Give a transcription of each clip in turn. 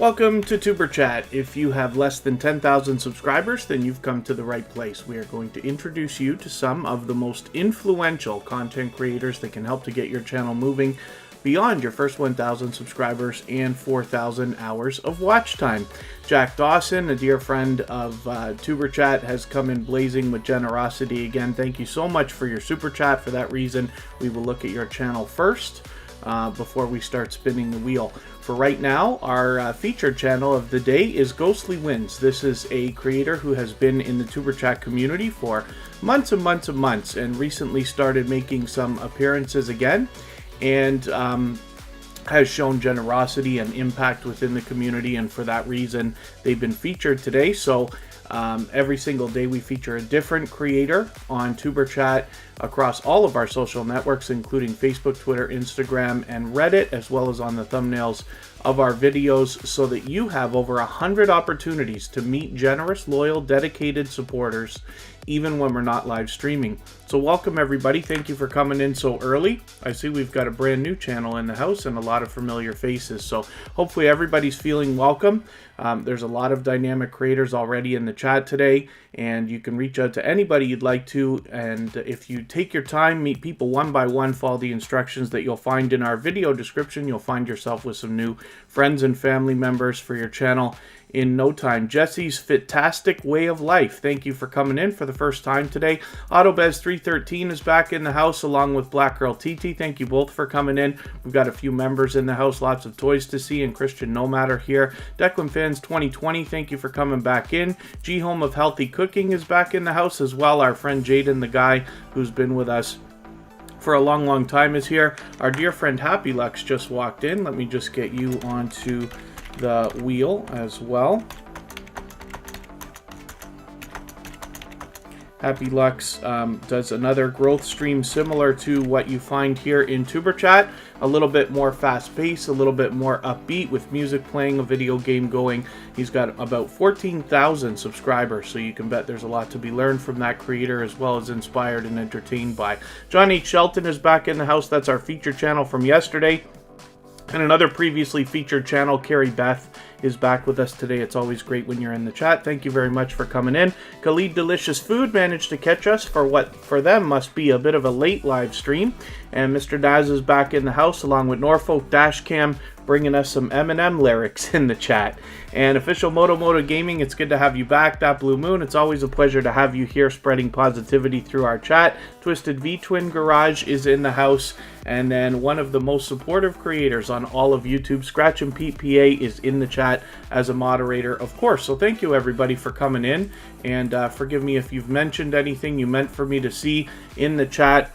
Welcome to Tuberchat. If you have less than 10,000 subscribers, then you've come to the right place. We are going to introduce you to some of the most influential content creators that can help to get your channel moving beyond your first 1,000 subscribers and 4,000 hours of watch time. Jack Dawson, a dear friend of Tuberchat, has come in blazing with generosity again. Thank you so much for your super chat. For that reason, we will look at your channel first before we start spinning the wheel. For right now, our featured channel of the day is Ghostly Wins. This is a creator who has been in the Tuberchat community for months and months and months, and recently started making some appearances again, and has shown generosity and impact within the community, and for that reason they've been featured today. So every single day we feature a different creator on Tuberchat across all of our social networks, including Facebook, Twitter, Instagram, and Reddit, as well as on the thumbnails of our videos, so that you have over 100 opportunities to meet generous, loyal, dedicated supporters, even when we're not live streaming. So welcome everybody. Thank you for coming in so early. I see we've got a brand new channel in the house and a lot of familiar faces, so hopefully everybody's feeling welcome. There's a lot of dynamic creators already in the chat today, and you can reach out to anybody you'd like to, and if you take your time, meet people one by one, follow the instructions that you'll find in our video description, you'll find yourself with some new friends and family members for your channel in no time. Jesse's Fantastic Way of Life, thank you for coming in for the first time today. AutoBez313 is back in the house along with Black Girl TT. Thank you both for coming in. We've got a few members in the house, lots of toys to see, and Christian Nomad are here. Declan Fans 2020, thank you for coming back in. G Home of Healthy Cooking is back in the house as well. Our friend Jaden, the guy who's been with us for a long time, is here. Our dear friend Happy Lux just walked in. Let me just get you onto the wheel as well. Happy Lux does another growth stream similar to what you find here in Tuberchat. A little bit more fast-paced, a little bit more upbeat, with music playing, a video game going. He's got about 14,000 subscribers, so you can bet there's a lot to be learned from that creator, as well as inspired and entertained by. John H. Shelton is back in the house. That's our feature channel from yesterday. And another previously featured channel, Carrie Beth, is back with us today. It's always great when you're in the chat. Thank you very much for coming in. Khalid Delicious Food managed to catch us for what for them must be a bit of a late live stream. And Mr. Daz is back in the house along with Norfolk Dashcam, bringing us some Eminem lyrics in the chat. And Official Moto Gaming, it's good to have you back. That Blue Moon, it's always a pleasure to have you here spreading positivity through our chat. Twisted V Twin Garage is in the house. And then one of the most supportive creators on all of YouTube, Scratch and Pete PA, is in the chat as a moderator, of course. So thank you everybody for coming in, and forgive me if you've mentioned anything you meant for me to see in the chat.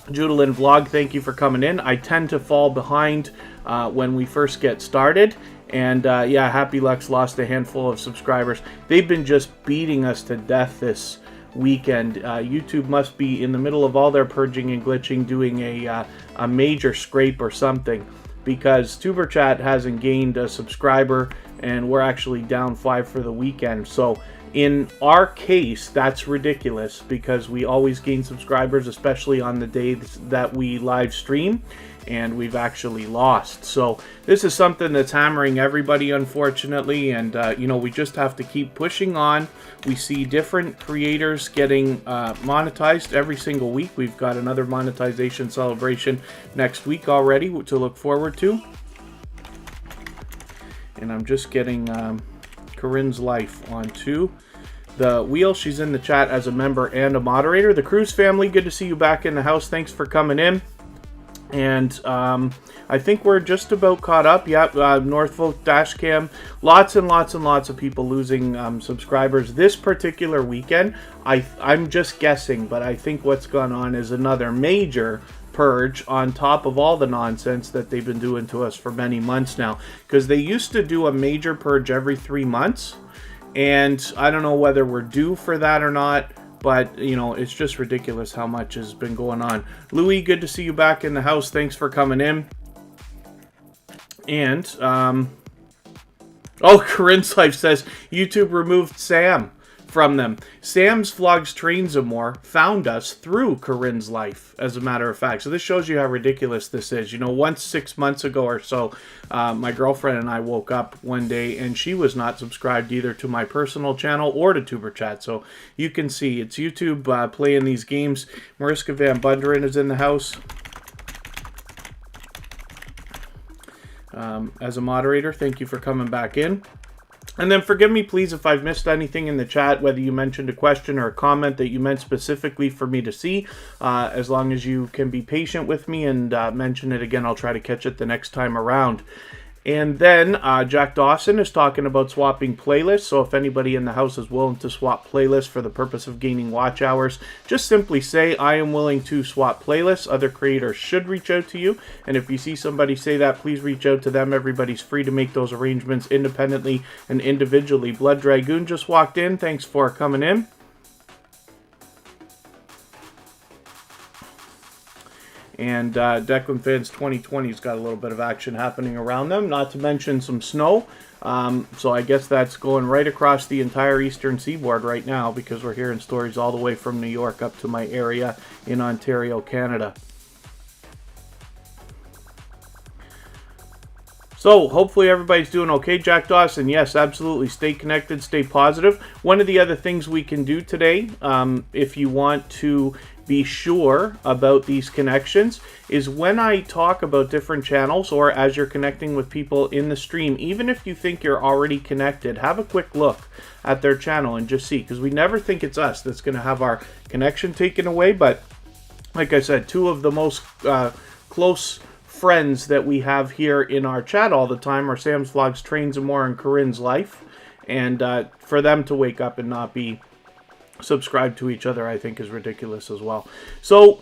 Judalyn Vlog, thank you for coming in. I tend to fall behind when we first get started, and yeah, Happy Lux lost a handful of subscribers. They've been just beating us to death this weekend. YouTube must be in the middle of all their purging and glitching, doing a major scrape or something, because Tuberchat hasn't gained a subscriber, and we're actually down 5 for the weekend. So in our case, that's ridiculous, because we always gain subscribers, especially on the days that we live stream, and we've actually lost. So this is something that's hammering everybody, unfortunately, and you know, we just have to keep pushing on. We see different creators getting monetized every single week. We've got another monetization celebration next week already to look forward to. And I'm just getting Corinne's Life onto the wheel. She's in the chat as a member and a moderator. The Cruz family, good to see you back in the house. Thanks for coming in. And I think we're just about caught up. Yeah, Norfolk Dashcam, lots and lots and lots of people losing subscribers this particular weekend. I'm just guessing, but I think what's gone on is another major purge on top of all the nonsense that they've been doing to us for many months now. Because they used to do a major purge every 3 months, and I don't know whether we're due for that or not. But, you know, it's just ridiculous how much has been going on. Louis, good to see you back in the house. Thanks for coming in. And, oh, Corinne's Life says, YouTube removed Sam from them. Sam's Vlogs Trains and More found us through Corinne's life, as a matter of fact. So this shows you how ridiculous this is. You know, once 6 months ago or so, my girlfriend and I woke up one day and she was not subscribed either to my personal channel or to Tuberchat. So you can see it's YouTube playing these games. Mariska Van Bunderen is in the house as a moderator. Thank you for coming back in. And then forgive me, please, if I've missed anything in the chat, whether you mentioned a question or a comment that you meant specifically for me to see. As long as you can be patient with me and mention it again, I'll try to catch it the next time around. And then Jack Dawson is talking about swapping playlists. So if anybody in the house is willing to swap playlists for the purpose of gaining watch hours, just simply say, I am willing to swap playlists. Other creators should reach out to you. And if you see somebody say that, please reach out to them. Everybody's free to make those arrangements independently and individually. Blood Dragoon just walked in. Thanks for coming in. And Declan Fans 2020's got a little bit of action happening around them, not to mention some snow. So I guess that's going right across the entire eastern seaboard right now, because we're hearing stories all the way from New York up to my area in Ontario, Canada. So hopefully everybody's doing okay. Jack Dawson, yes, absolutely. Stay connected, stay positive. One of the other things we can do today, if you want to be sure about these connections, is when I talk about different channels or as you're connecting with people in the stream, even if you think you're already connected, have a quick look at their channel and just see, because we never think it's us that's going to have our connection taken away. But like I said, two of the most close friends that we have here in our chat all the time are Sam's Vlogs Trains and More and Corinne's Life. And for them to wake up and not be subscribe to each other, I think, is ridiculous as well. So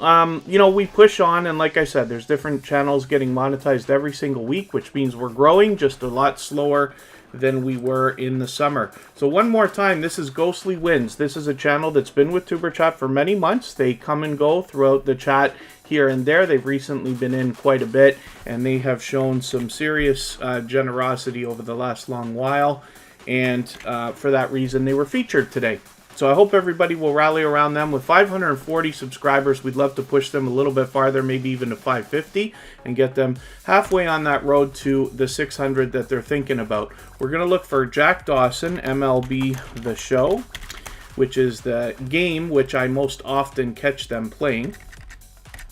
you know, we push on, and like I said, there's different channels getting monetized every single week, which means we're growing just a lot slower than we were in the summer. So one more time, this is Ghostly Wins. This is a channel that's been with Tuberchat for many months. They come and go throughout the chat here and there. They've recently been in quite a bit, and they have shown some serious generosity over the last long while, and for that reason they were featured today. So I hope everybody will rally around them. With 540 subscribers, we'd love to push them a little bit farther, maybe even to 550, and get them halfway on that road to the 600 that they're thinking about. We're going to look for Jack Dawson, MLB The Show, which is the game which I most often catch them playing.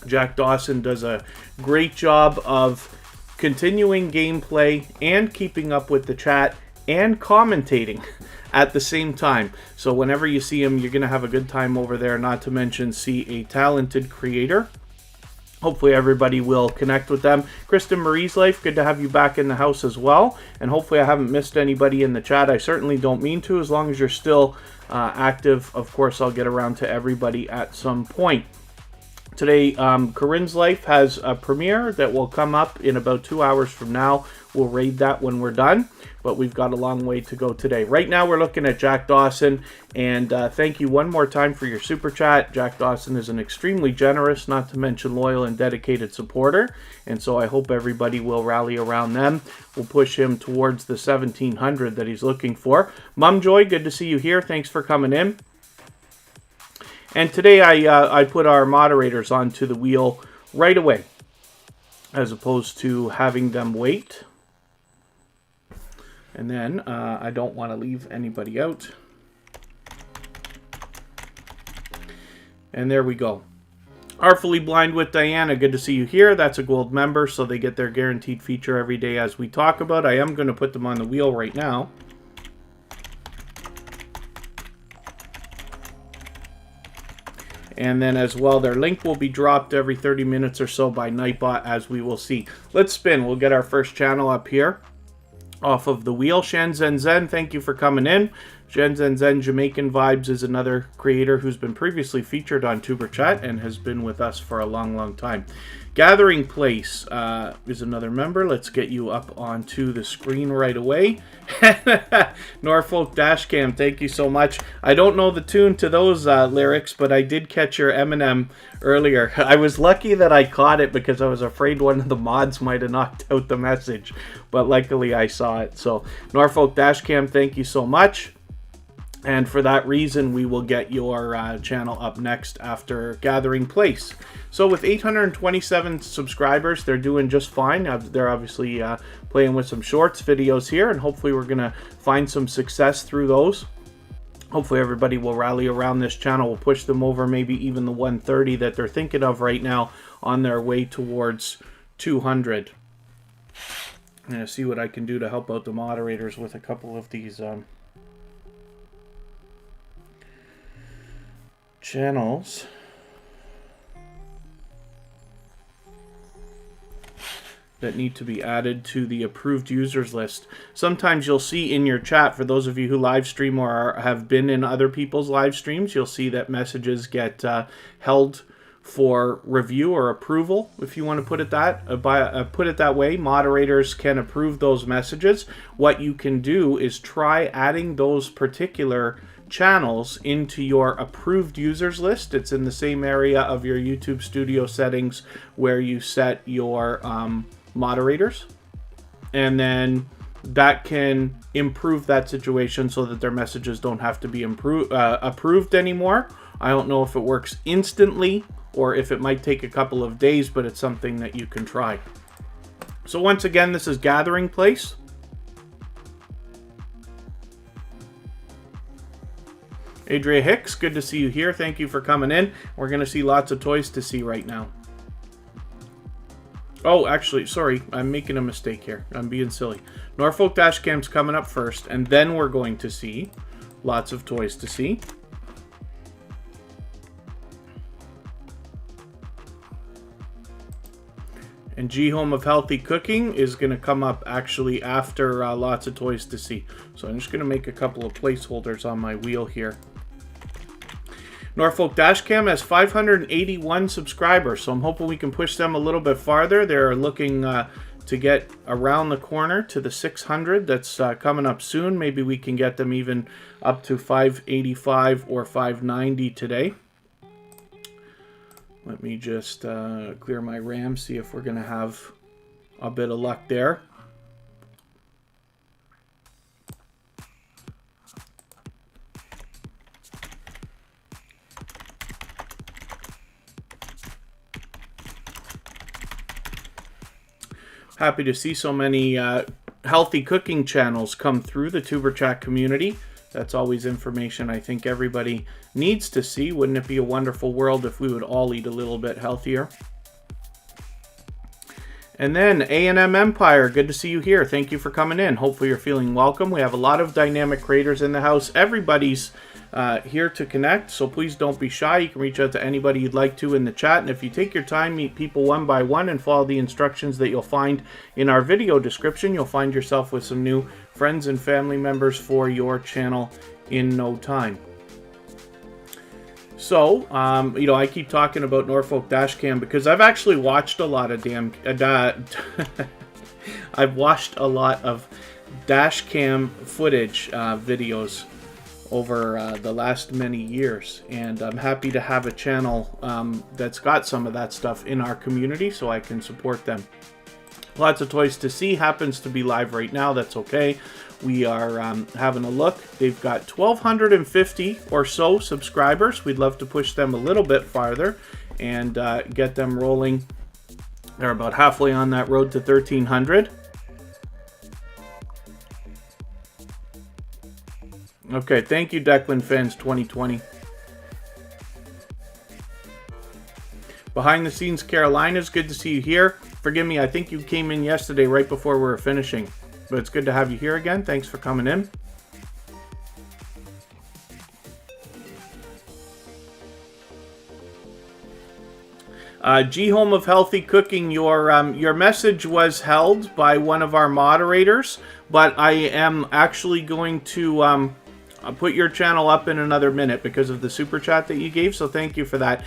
Jack Dawson does a great job of continuing gameplay and keeping up with the chat and commentating at the same time. So whenever you see him, you're going to have a good time over there, not to mention see a talented creator. Hopefully everybody will connect with them. Kristen Marie's Life, good to have you back in the house as well. And hopefully I haven't missed anybody in the chat. I certainly don't mean to. As long as you're still active, of course, I'll get around to everybody at some point. Today, Corinne's Life has a premiere that will come up in about 2 hours from now. We'll raid that when we're done, but we've got a long way to go today. Right now, we're looking at Jack Dawson, and thank you one more time for your super chat. Jack Dawson is an extremely generous, not to mention loyal and dedicated supporter, and so I hope everybody will rally around them. We'll push him towards the 1,700 that he's looking for. Mum Joy, good to see you here. Thanks for coming in. And today I put our moderators onto the wheel right away, as opposed to having them wait. And then I don't want to leave anybody out. And there we go. Artfully Blind with Diana, good to see you here. That's a gold member, so they get their guaranteed feature every day as we talk about. I am going to put them on the wheel right now. And then as well, their link will be dropped every 30 minutes or so by Nightbot, as we will see. Let's spin. We'll get our first channel up here off of the wheel. Shen Zen Zen, thank you for coming in. Shen Zen Zen Jamaican Vibes is another creator who's been previously featured on Tuberchat and has been with us for a long, long time. Gathering Place is another member. Let's get you up onto the screen right away. Norfolk Dashcam, thank you so much. I don't know the tune to those lyrics, but I did catch your Eminem earlier. I was lucky that I caught it because I was afraid one of the mods might have knocked out the message, but luckily I saw it. So Norfolk Dashcam, thank you so much. And for that reason, we will get your channel up next after Gathering Place. So with 827 subscribers, they're doing just fine. They're obviously playing with some shorts videos here, and hopefully we're going to find some success through those. Hopefully everybody will rally around this channel. We'll push them over maybe even the 130 that they're thinking of right now on their way towards 200. I'm going to see what I can do to help out the moderators with a couple of these channels that need to be added to the approved users list. Sometimes you'll see in your chat, for those of you who live stream or have been in other people's live streams, you'll see that messages get held for review or approval, if you want to put it that way. Moderators can approve those messages. What you can do is try adding those particular channels into your approved users list. It's in the same area of your YouTube Studio settings where you set your moderators, and then that can improve that situation so that their messages don't have to be approved anymore. I don't know if it works instantly or if it might take a couple of days, but it's something that you can try. So once again, this is Gathering Place. Adria Hicks, good to see you here. Thank you for coming in. We're going to see lots of toys to see right now. Oh, actually, sorry, I'm making a mistake here. I'm being silly. Norfolk Dashcam's coming up first, and then we're going to see lots of toys to see. And G Home of Healthy Cooking is going to come up actually after lots of toys to see. So I'm just going to make a couple of placeholders on my wheel here. Norfolk Dashcam has 581 subscribers, so I'm hoping we can push them a little bit farther. They're looking to get around the corner to the 600. That's coming up soon. Maybe we can get them even up to 585 or 590 today. Let me just clear my RAM, see if we're going to have a bit of luck there. Happy to see so many healthy cooking channels come through the Tuberchat community. That's always information I think everybody needs to see. Wouldn't it be a wonderful world if we would all eat a little bit healthier? And then A&M Empire, good to see you here. Thank you for coming in. Hopefully you're feeling welcome. We have a lot of dynamic creators in the house. Everybody's here to connect, so please don't be shy. You can reach out to anybody you'd like to in the chat, and if you take your time, meet people one by one and follow the instructions that you'll find in our video description, you'll find yourself with some new friends and family members for your channel in no time. So, you know, I keep talking about Norfolk Dashcam because I've actually watched a lot of I've watched a lot of Dashcam footage videos over the last many years, and I'm happy to have a channel that's got some of that stuff in our community so I can support them. Lots of toys to see happens to be live right now. That's okay. We are having a look. They've got 1,250 or so subscribers. We'd love to push them a little bit farther and get them rolling. They're about halfway on that road to 1,300. Okay, thank you, Declan Fans 2020. Behind the scenes, Carolina's good to see you here. Forgive me, I think you came in yesterday right before we were finishing. But it's good to have you here again. Thanks for coming in. G Home of Healthy Cooking, your message was held by one of our moderators, but I am actually going to put your channel up in another minute because of the super chat that you gave, so thank you for that.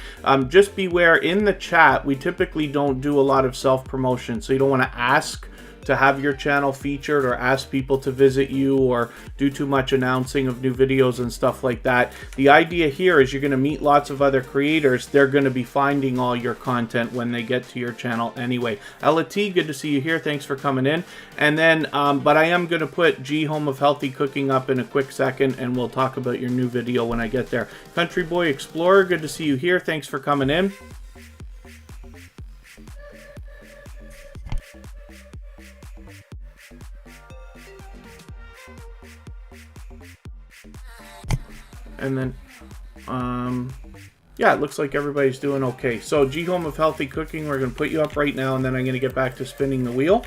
Just beware, in the chat, we typically don't do a lot of self-promotion, so you don't want to ask to have your channel featured or ask people to visit you or do too much announcing of new videos and stuff like that. The idea here is you're going to meet lots of other creators. They're going to be finding all your content when they get to your channel anyway. Ella T, good to see you here. Thanks for coming in. And then, but I am going to put G Home of Healthy Cooking up in a quick second, and we'll talk about your new video when I get there. Country Boy Explorer, good to see you here. Thanks for coming in. And then, yeah, it looks like everybody's doing okay. So, G Home of Healthy Cooking, we're going to put you up right now, and then I'm going to get back to spinning the wheel.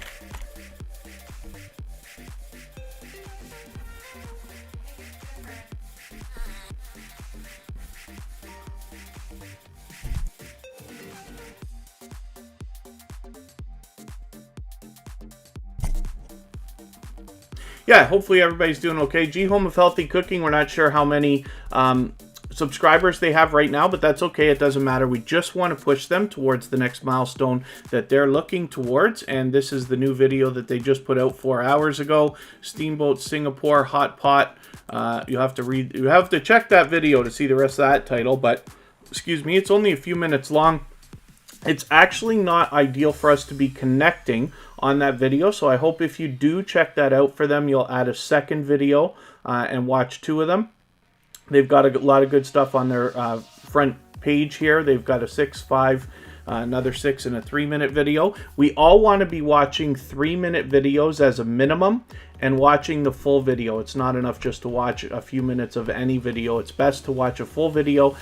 Yeah, hopefully everybody's doing okay. G Home of Healthy Cooking, we're not sure how many subscribers they have right now, but that's okay. It doesn't matter. We just want to push them towards the next milestone that they're looking towards, and this is the new video that they just put out 4 hours ago. Steamboat Singapore Hot Pot. You have to check that video to see the rest of that title, but excuse me, it's only a few minutes long. It's actually not ideal for us to be connecting on that video, so I hope if you do check that out for them, you'll add a second video and watch 2 of them. They've got a lot of good stuff on their front page here. They've got a 6, 5, another 6, and a 3-minute video. We all want to be watching 3-minute videos as a minimum and watching the full video. It's not enough just to watch a few minutes of any video. It's best to watch a full video,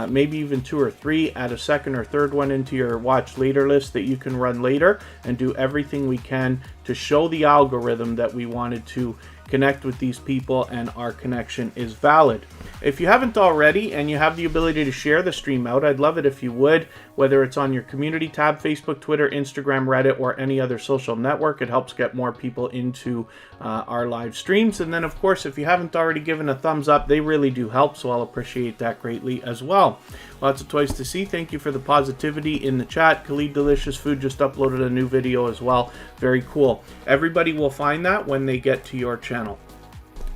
maybe even 2 or 3, add a second or third one into your watch later list that you can run later, and do everything we can to show the algorithm that we wanted to connect with these people and our connection is valid. If you haven't already and you have the ability to share the stream out, I'd love it if you would, whether it's on your community tab, Facebook, Twitter, Instagram, Reddit, or any other social network. It helps get more people into our live streams. And then, of course, if you haven't already given a thumbs up, they really do help, so I'll appreciate that greatly as well. Lots of toys to see. Thank you for the positivity in the chat. Khalid Delicious Food just uploaded a new video as well. Very cool. Everybody will find that when they get to your channel.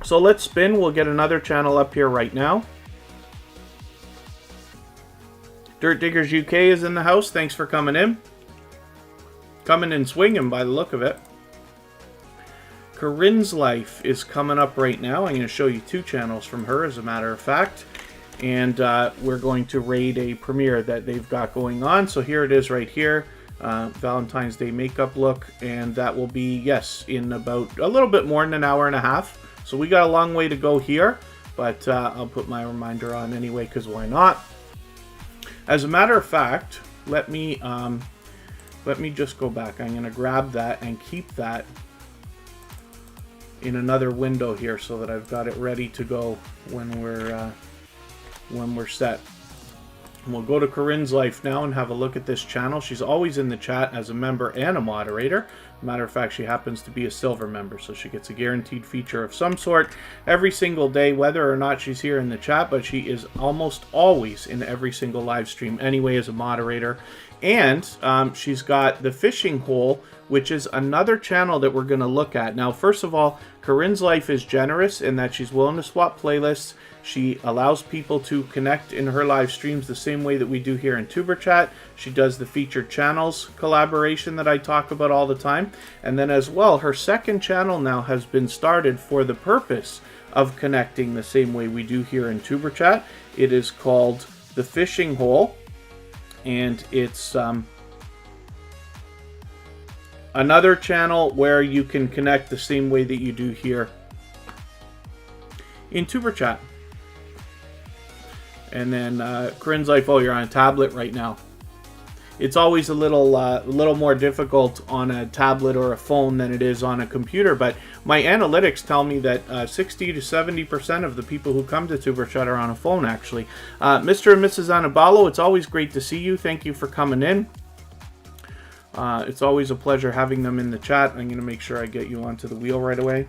So let's spin. We'll get another channel up here right now. Dirt Diggers UK is in the house. Thanks for coming in. Coming and swinging by the look of it. Corinne's Life is coming up right now. I'm going to show you 2 channels from her, as a matter of fact. And we're going to raid a premiere that they've got going on. So here it is right here. Valentine's Day makeup look. And that will be, yes, in about a little bit more than an hour and a half. So we got a long way to go here. But I'll put my reminder on anyway, because why not? As a matter of fact, let me just go back. I'm going to grab that and keep that in another window here so that I've got it ready to go when we're set. And we'll go to Corinne's Life now and have a look at this channel. She's always in the chat as a member and a moderator. Matter of fact, she happens to be a silver member, so she gets a guaranteed feature of some sort every single day, whether or not she's here in the chat, but she is almost always in every single live stream anyway as a moderator. And she's got the Fishing Hole, which is another channel that we're going to look at. Now, first of all, Corinne's Life is generous in that she's willing to swap playlists. She allows people to connect in her live streams the same way that we do here in Tuberchat. She does the featured channels collaboration that I talk about all the time. And then as well, her second channel now has been started for the purpose of connecting the same way we do here in Tuberchat. It is called The Fishing Hole. And it's another channel where you can connect the same way that you do here in Tuberchat. And then Corinne's Life, oh, you're on a tablet right now. It's always a little more difficult on a tablet or a phone than it is on a computer. But my analytics tell me that 60 to 70% of the people who come to Tuberchat are on a phone, actually. Mr. and Mrs. Anabalo, it's always great to see you. Thank you for coming in. It's always a pleasure having them in the chat. I'm going to make sure I get you onto the wheel right away.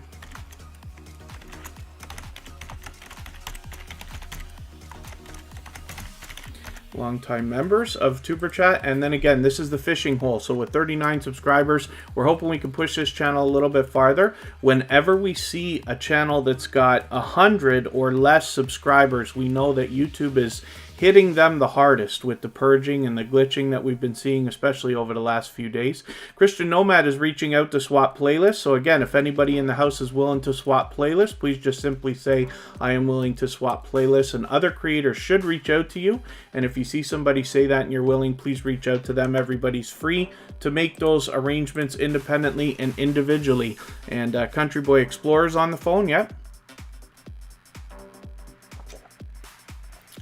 longtime members of Tuberchat. And then again, this is the fishing hole. So with 39 subscribers, we're hoping we can push this channel a little bit farther. Whenever we see a channel that's got 100 or less subscribers, we know that YouTube is hitting them the hardest with the purging and the glitching that we've been seeing, especially over the last few days. Christian Nomad is reaching out to swap playlists. So again, if anybody in the house is willing to swap playlists, please just simply say, I am willing to swap playlists, and other creators should reach out to you. And if you see somebody say that and you're willing, please reach out to them. Everybody's free to make those arrangements independently and individually. And Country Boy Explorer's on the phone. Yep.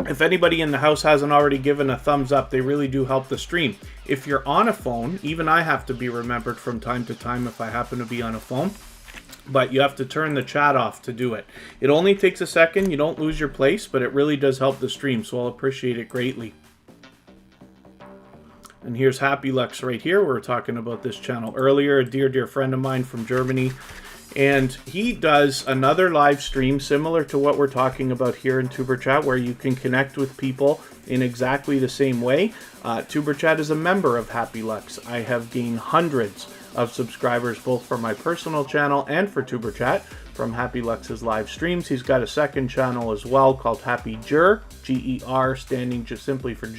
If anybody in the house hasn't already given a thumbs up, they really do help the stream. If you're on a phone, even I have to be remembered from time to time if I happen to be on a phone. But you have to turn the chat off to do it. It only takes a second. You don't lose your place, but it really does help the stream, so I'll appreciate it greatly. And here's Happy Lux right here. We were talking about this channel earlier. A dear friend of mine from Germany. And he does another live stream similar to what we're talking about here in Tuberchat, where you can connect with people in exactly the same way. Tuberchat is a member of Happy Lux. I have gained hundreds of subscribers both for my personal channel and for Tuberchat from Happy Lux's live streams. He's got a second channel as well called Happy Ger, G-E-R, standing just simply for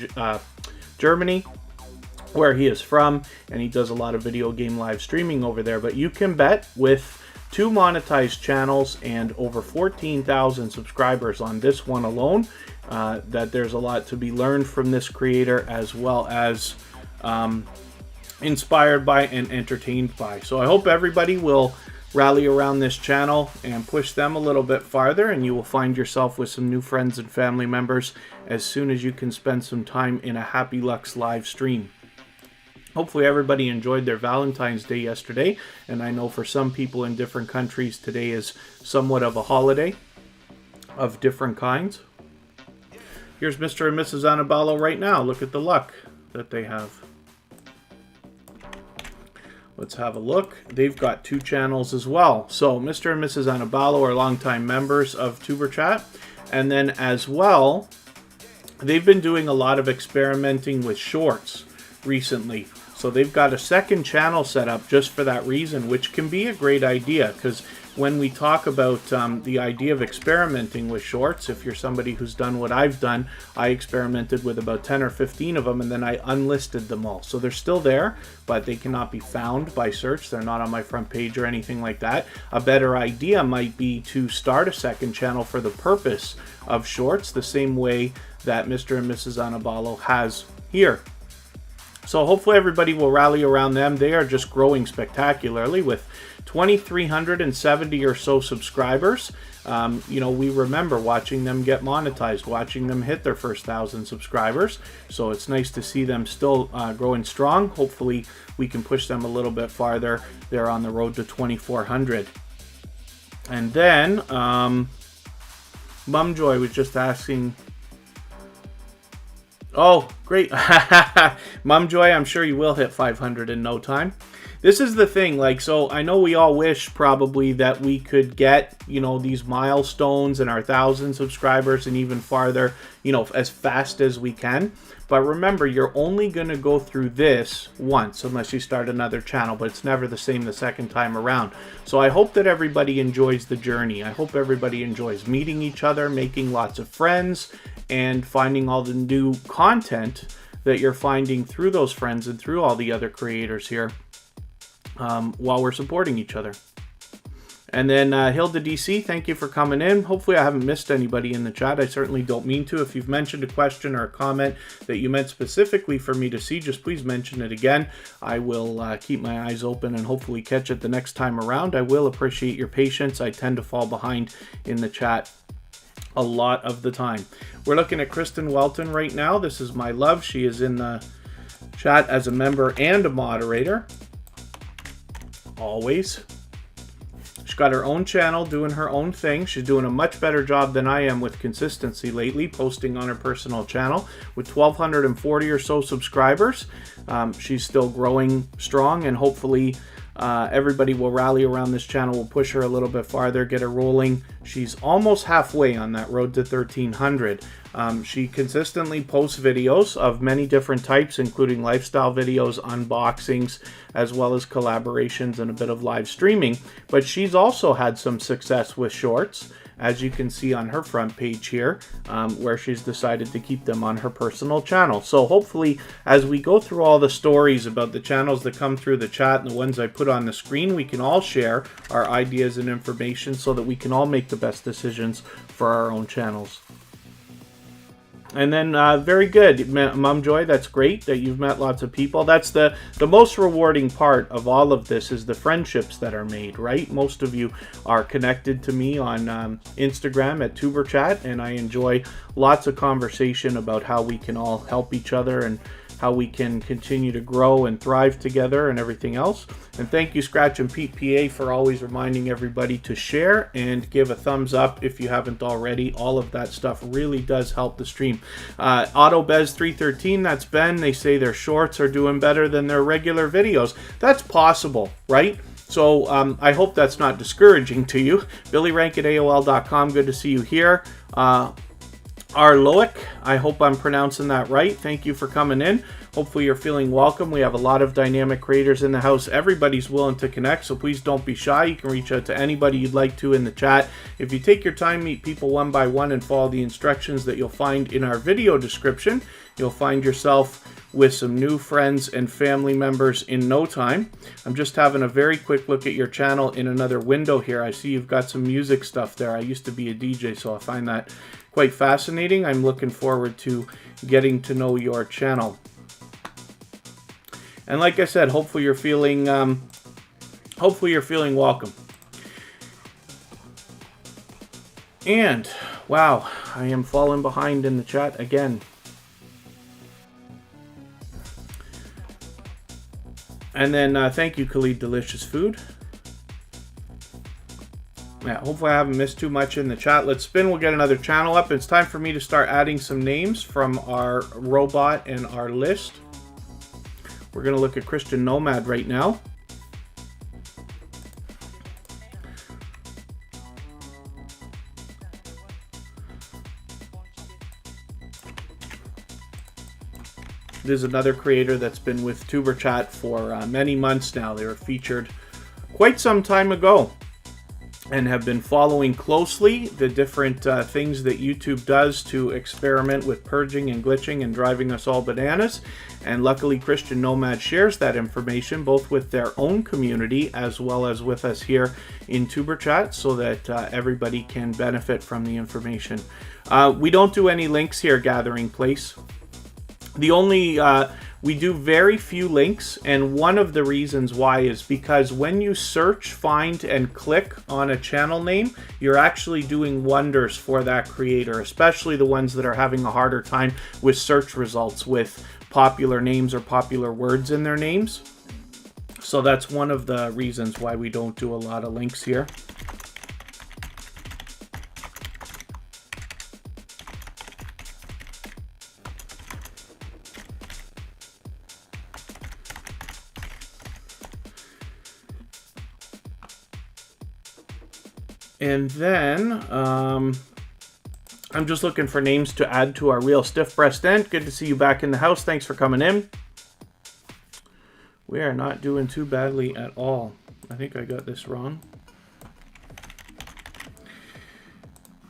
Germany, where he is from, and he does a lot of video game live streaming over there. But you can bet with 2 monetized channels and over 14,000 subscribers on this one alone, that there's a lot to be learned from this creator, as well as inspired by and entertained by. So I hope everybody will rally around this channel and push them a little bit farther, and you will find yourself with some new friends and family members as soon as you can spend some time in a Happy Lux live stream. Hopefully everybody enjoyed their Valentine's Day yesterday, and I know for some people in different countries today is somewhat of a holiday of different kinds. Here's Mr. and Mrs. Annabello right now. Look at the luck that they have. Let's have a look. They've got 2 channels as well. So Mr. and Mrs. Annabello are longtime members of Tuberchat, and then as well, they've been doing a lot of experimenting with shorts recently. So they've got a second channel set up just for that reason, which can be a great idea, because when we talk about the idea of experimenting with shorts, if you're somebody who's done what I've done, I experimented with about 10 or 15 of them, and then I unlisted them all. So they're still there, but they cannot be found by search. They're not on my front page or anything like that. A better idea might be to start a second channel for the purpose of shorts, the same way that Mr. and Mrs. Annabello has here. So hopefully everybody will rally around them. They are just growing spectacularly with 2,370 or so subscribers. You know, we remember watching them get monetized, watching them hit their first 1,000 subscribers. So it's nice to see them still growing strong. Hopefully we can push them a little bit farther. They're on the road to 2,400. And then Mumjoy was just asking... Oh, great. Mumjoy, I'm sure you will hit 500 in no time. This is the thing, like, so I know we all wish probably that we could get, you know, these milestones and our 1,000 subscribers and even farther, you know, as fast as we can. But remember, you're only going to go through this once unless you start another channel, but it's never the same the second time around. So I hope that everybody enjoys the journey. I hope everybody enjoys meeting each other, making lots of friends, and finding all the new content that you're finding through those friends and through all the other creators here while we're supporting each other. And then Hilda DC, thank you for coming in. Hopefully I haven't missed anybody in the chat. I certainly don't mean to. If you've mentioned a question or a comment that you meant specifically for me to see, just please mention it again. I will keep my eyes open and hopefully catch it the next time around. I will appreciate your patience. I tend to fall behind in the chat a lot of the time. We're looking at Kristen Welton right now. This is my love. She is in the chat as a member and a moderator. Always. She's got her own channel, doing her own thing. She's doing a much better job than I am with consistency lately, posting on her personal channel. With 1,240 or so subscribers, she's still growing strong, and hopefully Everybody will rally around this channel. We'll push her a little bit farther, get her rolling. She's almost halfway on that road to 1,300. She consistently posts videos of many different types, including lifestyle videos, unboxings, as well as collaborations and a bit of live streaming. But she's also had some success with shorts, as you can see on her front page here, where she's decided to keep them on her personal channel. So hopefully, as we go through all the stories about the channels that come through the chat and the ones I put on the screen, we can all share our ideas and information so that we can all make the best decisions for our own channels. And then, very good, Mum Joy, that's great that you've met lots of people. That's the most rewarding part of all of this, is the friendships that are made, right? Most of you are connected to me on Instagram at Tuberchat, and I enjoy lots of conversation about how we can all help each other and how we can continue to grow and thrive together and everything else. And thank you, Scratch and Pete PA, for always reminding everybody to share and give a thumbs up if you haven't already. All of that stuff really does help the stream. AutoBez313, that's Ben. They say their shorts are doing better than their regular videos. That's possible, right? So I hope that's not discouraging to you. BillyRank at AOL.com, good to see you here. Arloic, I hope I'm pronouncing that right. Thank you for coming in. Hopefully you're feeling welcome. We have a lot of dynamic creators in the house. Everybody's willing to connect, so please don't be shy. You can reach out to anybody you'd like to in the chat. If you take your time, meet people one by one, and follow the instructions that you'll find in our video description, you'll find yourself with some new friends and family members in no time. I'm just having a very quick look at your channel in another window here. I see you've got some music stuff there. I used to be a DJ, so I find that quite fascinating. I'm looking forward to getting to know your channel. And like I said, hopefully you're feeling welcome. And wow, I am falling behind in the chat again. And then thank you, Khalid Delicious Food. Yeah, hopefully I haven't missed too much in the chat. Let's spin. We'll get another channel up. It's time for me to start adding some names from our robot and our list. We're going to look at Christian Nomad right now. There's another creator that's been with Tuberchat for many months now. They were featured quite some time ago and have been following closely the different things that YouTube does to experiment with purging and glitching and driving us all bananas. And luckily, Christian Nomad shares that information both with their own community as well as with us here in Tuberchat, so that everybody can benefit from the information. We don't do any links here, Gathering Place. The only, we do very few links, and one of the reasons why is because when you search, find, and click on a channel name, you're actually doing wonders for that creator, especially the ones that are having a harder time with search results with popular names or popular words in their names. So that's one of the reasons why we don't do a lot of links here. And then I'm just looking for names to add to our Real Stiff Breast Ent. Good to see you back in the house. Thanks for coming in. We are not doing too badly at all. I think I got this wrong.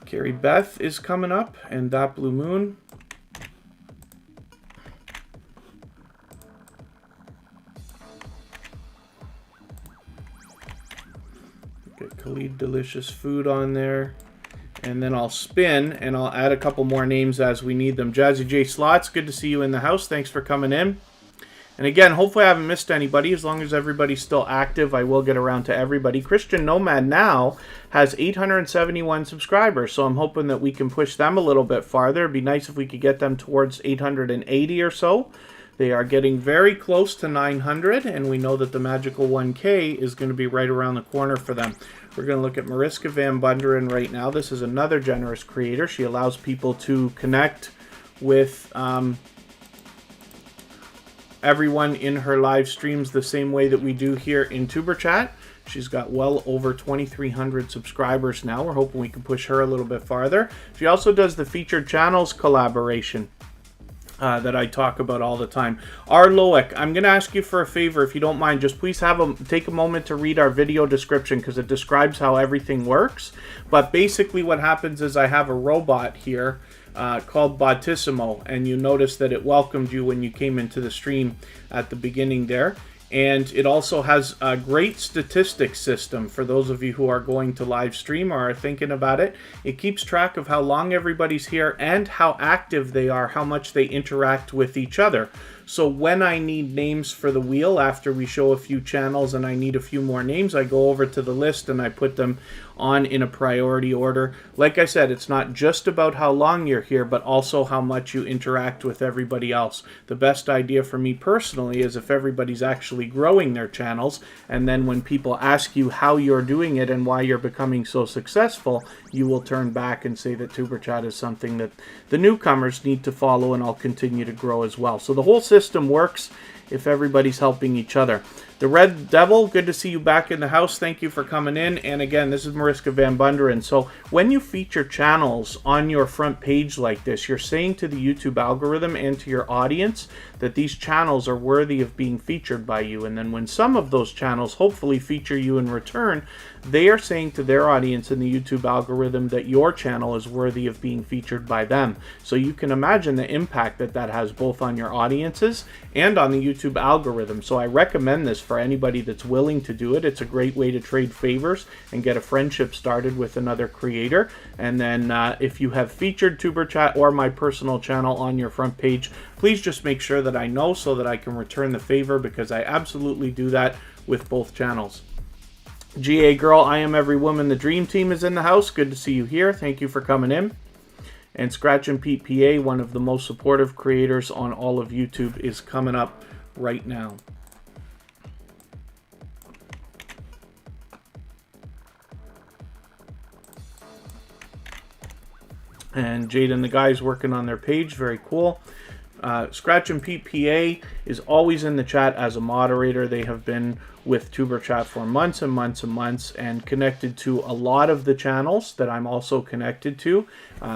Carrie Beth is coming up, and That Blue Moon. Get Khalid Delicious Food on there. And then I'll spin, and I'll add a couple more names as we need them. Jazzy J Slots, good to see you in the house. Thanks for coming in. And again, hopefully I haven't missed anybody. As long as everybody's still active, I will get around to everybody. Christian Nomad now has 871 subscribers, so I'm hoping that we can push them a little bit farther. It'd be nice if we could get them towards 880 or so. They are getting very close to 900, and we know that the magical 1K is going to be right around the corner for them. We're going to look at Mariska Van Bunderen right now. This is another generous creator. She allows people to connect with everyone in her live streams the same way that we do here in Tuberchat. She's got well over 2,300 subscribers now. We're hoping we can push her a little bit farther. She also does the featured channels collaboration that I talk about all the time. Arloic, I'm going to ask you for a favor, if you don't mind. Just please take a moment to read our video description, because it describes how everything works. But basically what happens is I have a robot here called Bautissimo, and you notice that it welcomed you when you came into the stream at the beginning there. And it also has a great statistics system for those of you who are going to live stream or are thinking about it. It keeps track of how long everybody's here and how active they are, how much they interact with each other. So when I need names for the wheel after we show a few channels and I need a few more names, I go over to the list and I put them on in a priority order. Like I said, it's not just about how long you're here, but also how much you interact with everybody else. The best idea for me personally is if everybody's actually growing their channels, and then when people ask you how you're doing it and why you're becoming so successful, you will turn back and say that Tuberchat is something that the newcomers need to follow, and I'll continue to grow as well. So the whole system works if everybody's helping each other. The Red Devil, good to see you back in the house. Thank you for coming in. And again, this is Mariska Van Bunderen. So when you feature channels on your front page like this, you're saying to the YouTube algorithm and to your audience that these channels are worthy of being featured by you. And then when some of those channels hopefully feature you in return, they are saying to their audience in the YouTube algorithm that your channel is worthy of being featured by them. So you can imagine the impact that that has both on your audiences and on the YouTube algorithm. So I recommend this for anybody that's willing to do it. It's a great way to trade favors and get a friendship started with another creator. And then if you have featured Tuberchat or my personal channel on your front page, please just make sure that I know so that I can return the favor, because I absolutely do that with both channels. GA Girl, I Am Every Woman, the Dream Team is in the house. Good to see you here. Thank you for coming in. And Scratch and Pete PA, one of the most supportive creators on all of YouTube, is coming up right now. And Jade and the guys working on their page. Very cool. Scratch and Pete PA is always in the chat as a moderator. They have been with Tuberchat for months and months and months, and connected to a lot of the channels that I'm also connected to.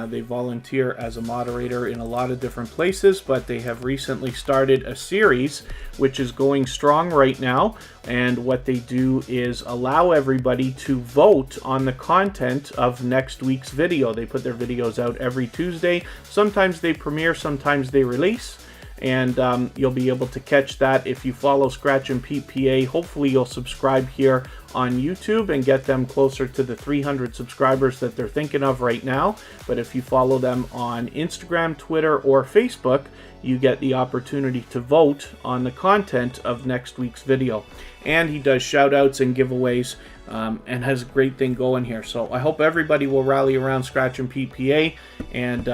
They volunteer as a moderator in a lot of different places, but they have recently started a series which is going strong right now. And what they do is allow everybody to vote on the content of next week's video. They put their videos out every Tuesday. Sometimes they premiere, sometimes they release. And you'll be able to catch that if you follow Scratch and Pete PA. Hopefully you'll subscribe here on YouTube and get them closer to the 300 subscribers that they're thinking of right now. But if you follow them on Instagram, Twitter, or Facebook, you get the opportunity to vote on the content of next week's video. And he does shout outs and giveaways and has a great thing going here. So I hope everybody will rally around Scratch and Pete PA and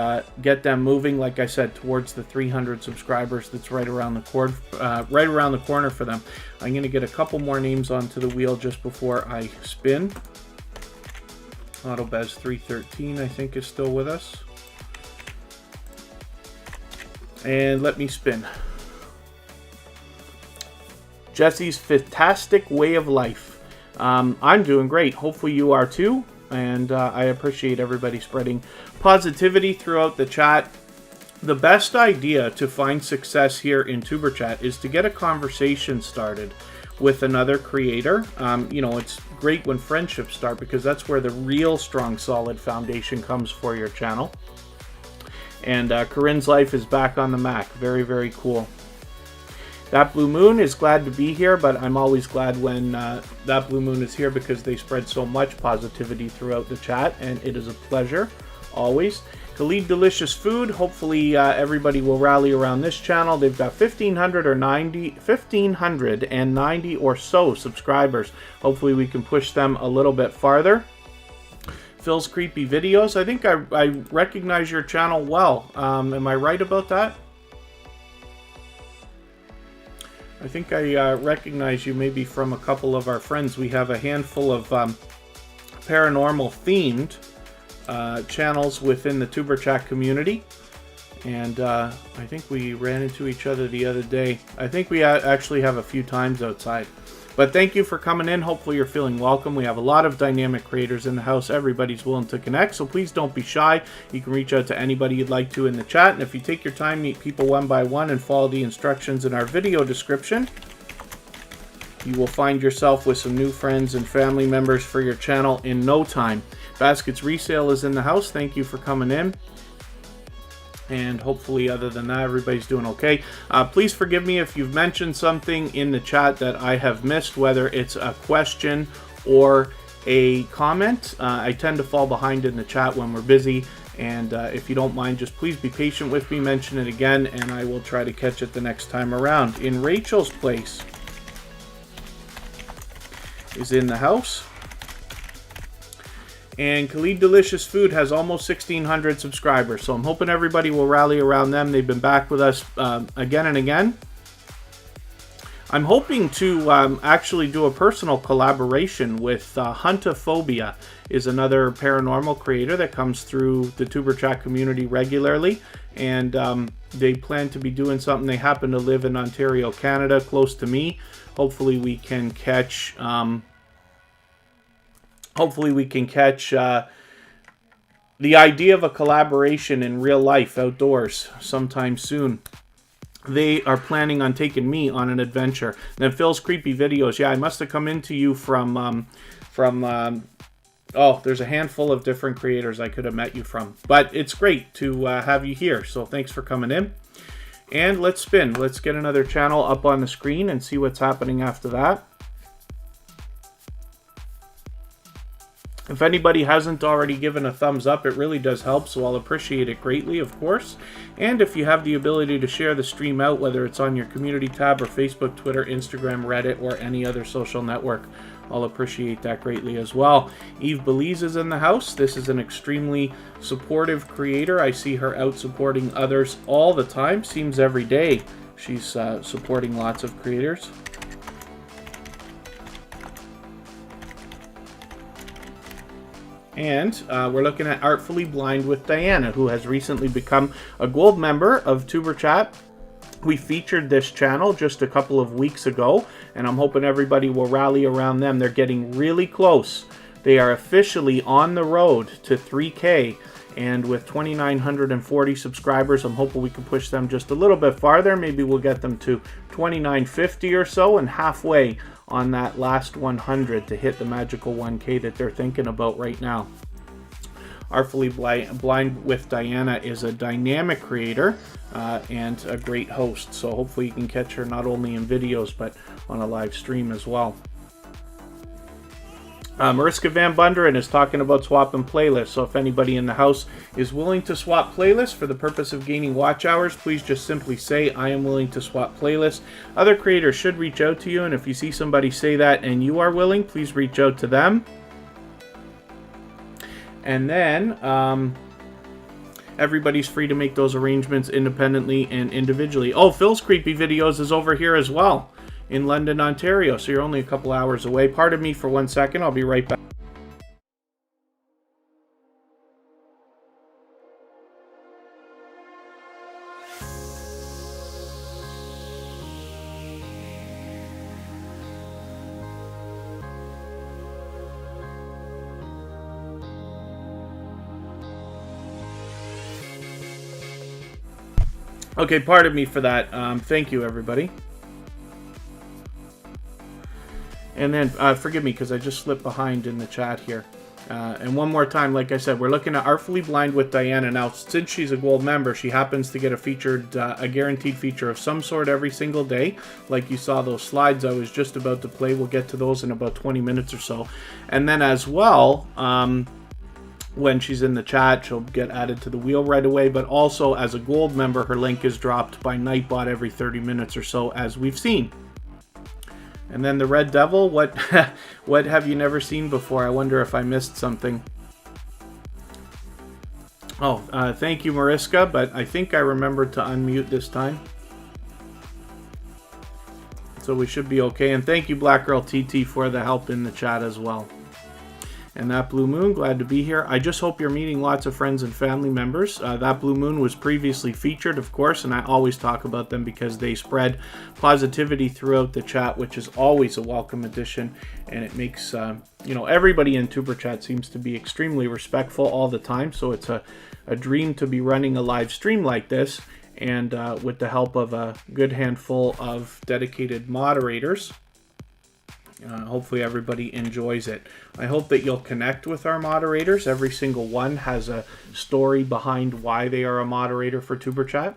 get them moving, like I said, towards the 300 subscribers. That's right around the corner for them. I'm going to get a couple more names onto the wheel just before I spin. AutoBez 313, I think, is still with us. And let me spin. Jesse's Fantastic Way of Life. I'm doing great. Hopefully you are too. And I appreciate everybody spreading positivity throughout the chat. The best idea to find success here in Tuberchat is to get a conversation started with another creator. You know, it's great when friendships start, because that's where the real strong, solid foundation comes for your channel. And Corinne's Life is back on the Mac. Very, very cool. That Blue Moon is glad to be here, but I'm always glad when That Blue Moon is here, because they spread so much positivity throughout the chat, and it is a pleasure, always. Khalid Delicious Food, hopefully everybody will rally around this channel. They've got 1,590 or so subscribers. Hopefully we can push them a little bit farther. Phil's Creepy Videos, I think I recognize your channel well. Am I right about that? I think I recognize you maybe from a couple of our friends. We have a handful of paranormal themed channels within the Tuberchat community. And I think we ran into each other the other day. I think we actually have a few times outside. But thank you for coming in. Hopefully you're feeling welcome. We have a lot of dynamic creators in the house. Everybody's willing to connect, so please don't be shy. You can reach out to anybody you'd like to in the chat. And if you take your time, meet people one by one, and follow the instructions in our video description, you will find yourself with some new friends and family members for your channel in no time. Baskets Resale is in the house. Thank you for coming in. And hopefully, other than that, everybody's doing okay. Please forgive me if you've mentioned something in the chat that I have missed, whether it's a question or a comment. I tend to fall behind in the chat when we're busy. And if you don't mind, just please be patient with me. Mention it again, and I will try to catch it the next time around. In Rachel's place is in the house. And Khalid Delicious Food has almost 1,600 subscribers, so I'm hoping everybody will rally around them. They've been back with us again and again. I'm hoping to actually do a personal collaboration with Huntophobia, is another paranormal creator that comes through the Tuberchat community regularly, and they plan to be doing something. They happen to live in Ontario, Canada, close to me. Hopefully we can catch... the idea of a collaboration in real life outdoors sometime soon. They are planning on taking me on an adventure. And then Phil's Creepy Videos. Yeah, I must have come into you from oh, there's a handful of different creators I could have met you from. But it's great to have you here. So thanks for coming in. And let's spin. Let's get another channel up on the screen and see what's happening after that. If anybody hasn't already given a thumbs up, it really does help, so I'll appreciate it greatly, of course. And if you have the ability to share the stream out, whether it's on your community tab or Facebook, Twitter, Instagram, Reddit, or any other social network, I'll appreciate that greatly as well. Eve Belize is in the house. This is an extremely supportive creator. I see her out supporting others all the time. Seems every day she's supporting lots of creators. And we're looking at Artfully Blind with Diana, who has recently become a gold member of Tuberchat. We featured this channel just a couple of weeks ago, and I'm hoping everybody will rally around them. They're getting really close. They are officially on the road to 3K, and with 2,940 subscribers, I'm hoping we can push them just a little bit farther. Maybe we'll get them to 2,950 or so, and halfway on that last 100 to hit the magical 1K that they're thinking about right now. Artfully Blind with Diana is a dynamic creator and a great host, so hopefully you can catch her not only in videos but on a live stream as well. Mariska Van Bunderen is talking about swapping playlists, so if anybody in the house is willing to swap playlists for the purpose of gaining watch hours, please just simply say, I am willing to swap playlists. Other creators should reach out to you, and if you see somebody say that and you are willing, please reach out to them. And then everybody's free to make those arrangements independently and individually. Oh, Phil's Creepy Videos is over here as well, in London, Ontario, so you're only a couple hours away. Pardon me for 1 second, I'll be right back. Okay, pardon me for that. Thank you, everybody. And then, forgive me, because I just slipped behind in the chat here. And one more time, like I said, we're looking at Artfully Blind with Diana. Now, since she's a gold member, she happens to get a guaranteed feature of some sort every single day. Like you saw those slides I was just about to play. We'll get to those in about 20 minutes or so. And then as well, when she's in the chat, she'll get added to the wheel right away. But also, as a gold member, her link is dropped by Nightbot every 30 minutes or so, as we've seen. And then the Red Devil, what have you never seen before? I wonder if I missed something. Oh, thank you, Mariska, but I think I remembered to unmute this time. So we should be okay. And thank you, Black Girl TT, for the help in the chat as well. And That Blue Moon, glad to be here. I just hope you're meeting lots of friends and family members. That Blue Moon was previously featured, of course, and I always talk about them because they spread positivity throughout the chat, which is always a welcome addition. And it makes, everybody in Tuberchat seems to be extremely respectful all the time. So it's a dream to be running a live stream like this. And with the help of a good handful of dedicated moderators. Hopefully everybody enjoys it. I hope that you'll connect with our moderators. Every single one has a story behind why they are a moderator for Tuberchat.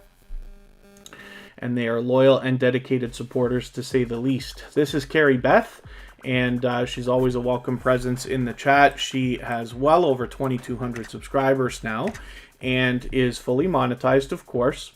And they are loyal and dedicated supporters, to say the least. This is Carrie Beth, and she's always a welcome presence in the chat. She has well over 2,200 subscribers now and is fully monetized, of course.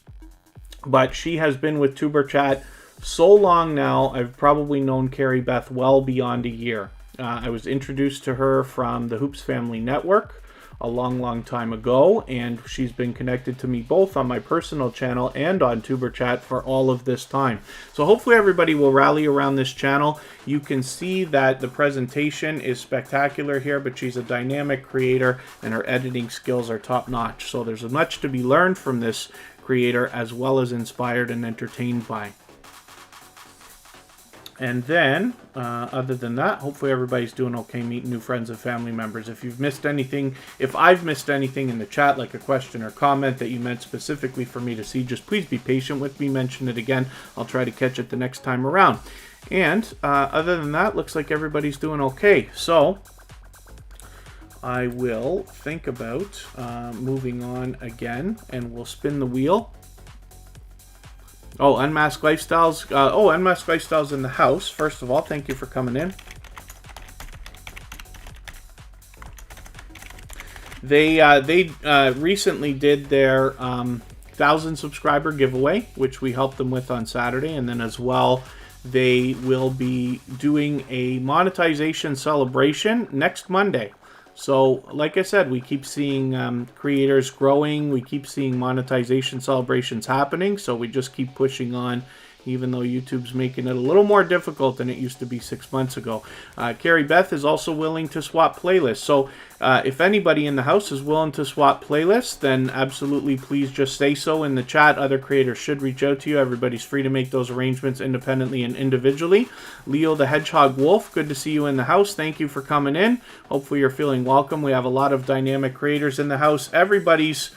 But she has been with Tuberchat so long now. I've probably known Carrie Beth well beyond a year. I was introduced to her from the Hoops Family Network a long time ago, and she's been connected to me both on my personal channel and on Tuberchat for all of this time. So hopefully everybody will rally around this channel. You can see that the presentation is spectacular here, but she's a dynamic creator and her editing skills are top-notch. So there's much to be learned from this creator, as well as inspired and entertained by. And then, other than that, hopefully everybody's doing okay meeting new friends and family members. If you've missed anything, if I've missed anything in the chat, like a question or comment that you meant specifically for me to see, just please be patient with me, mention it again. I'll try to catch it the next time around. And other than that, looks like everybody's doing okay. So I will think about moving on again, and we'll spin the wheel. Oh, Unmasked Lifestyles. Unmasked Lifestyles in the house. First of all, thank you for coming in. They recently did their 1,000 subscriber giveaway, which we helped them with on Saturday, and then as well, they will be doing a monetization celebration next Monday. So, like I said, we keep seeing creators growing. We keep seeing monetization celebrations happening. So we just keep pushing on, even though YouTube's making it a little more difficult than it used to be 6 months ago. Carrie Beth is also willing to swap playlists. So if anybody in the house is willing to swap playlists, then absolutely please just say so in the chat. Other creators should reach out to you. Everybody's free to make those arrangements independently and individually. Leo the Hedgehog Wolf, good to see you in the house. Thank you for coming in. Hopefully you're feeling welcome. We have a lot of dynamic creators in the house. Everybody's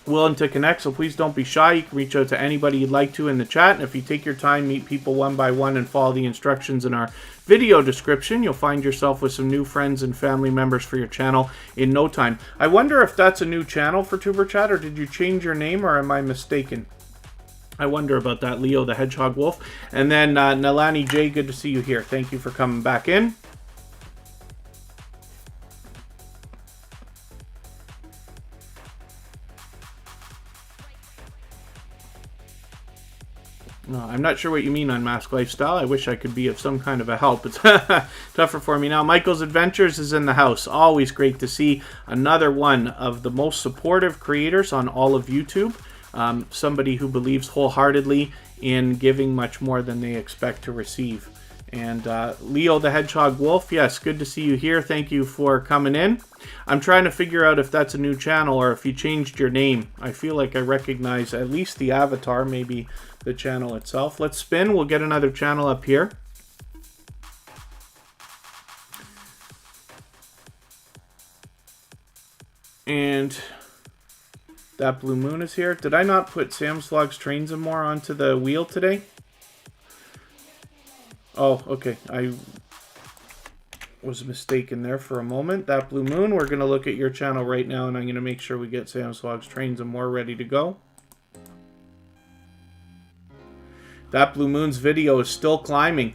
willing to connect, so please don't be shy. You can reach out to anybody you'd like to in the chat, and if you take your time, meet people one by one, and follow the instructions in our video description, you'll find yourself with some new friends and family members for your channel in no time. I wonder if that's a new channel for Tuberchat, or did you change your name, or am I mistaken? I wonder about that, Leo the Hedgehog Wolf. And then Nalani J, good to see you here. Thank you for coming back in. No, I'm not sure what you mean, Unmasked Lifestyle. I wish I could be of some kind of a help. It's tougher for me now. Michael's Adventures is in the house. Always great to see another one of the most supportive creators on all of YouTube. Somebody who believes wholeheartedly in giving much more than they expect to receive. And Leo the Hedgehog Wolf, yes, good to see you here. Thank you for coming in. I'm trying to figure out if that's a new channel or if you changed your name. I feel like I recognize at least the avatar, maybe the channel itself. Let's spin. We'll get another channel up here. And That Blue Moon is here. Did I not put Sam's Vlogs Trains and More onto the wheel today? Oh, okay. I was mistaken there for a moment. That Blue Moon, we're going to look at your channel right now, and I'm going to make sure we get Sam's Vlogs Trains and More ready to go. That Blue Moon's video is still climbing.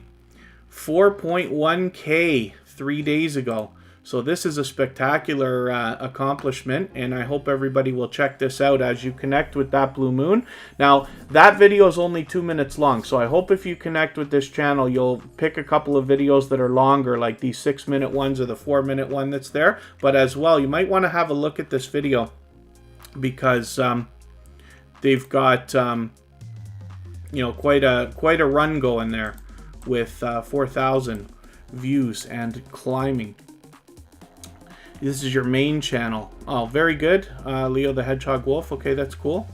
4.1K 3 days ago. So this is a spectacular accomplishment, and I hope everybody will check this out as you connect with That Blue Moon. Now, that video is only 2 minutes long, so I hope if you connect with this channel, you'll pick a couple of videos that are longer, like these 6-minute ones or the 4-minute one that's there. But as well, you might want to have a look at this video, because they've got quite a run going there with 4,000 views and climbing. This is your main channel. Oh, very good. Leo the Hedgehog Wolf. Okay, that's cool.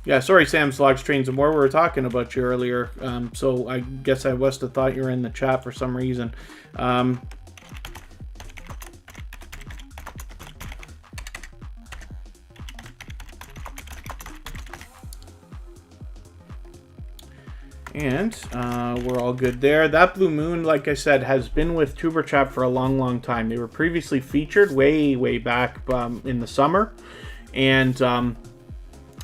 Yeah, sorry, Sam's Logs, Trains, and More. We were talking about you earlier, so I guess I must have thought you were in the chat for some reason. And we're all good there. That Blue Moon, like I said, has been with Tuberchat for a long, long time. They were previously featured way, way back in the summer. And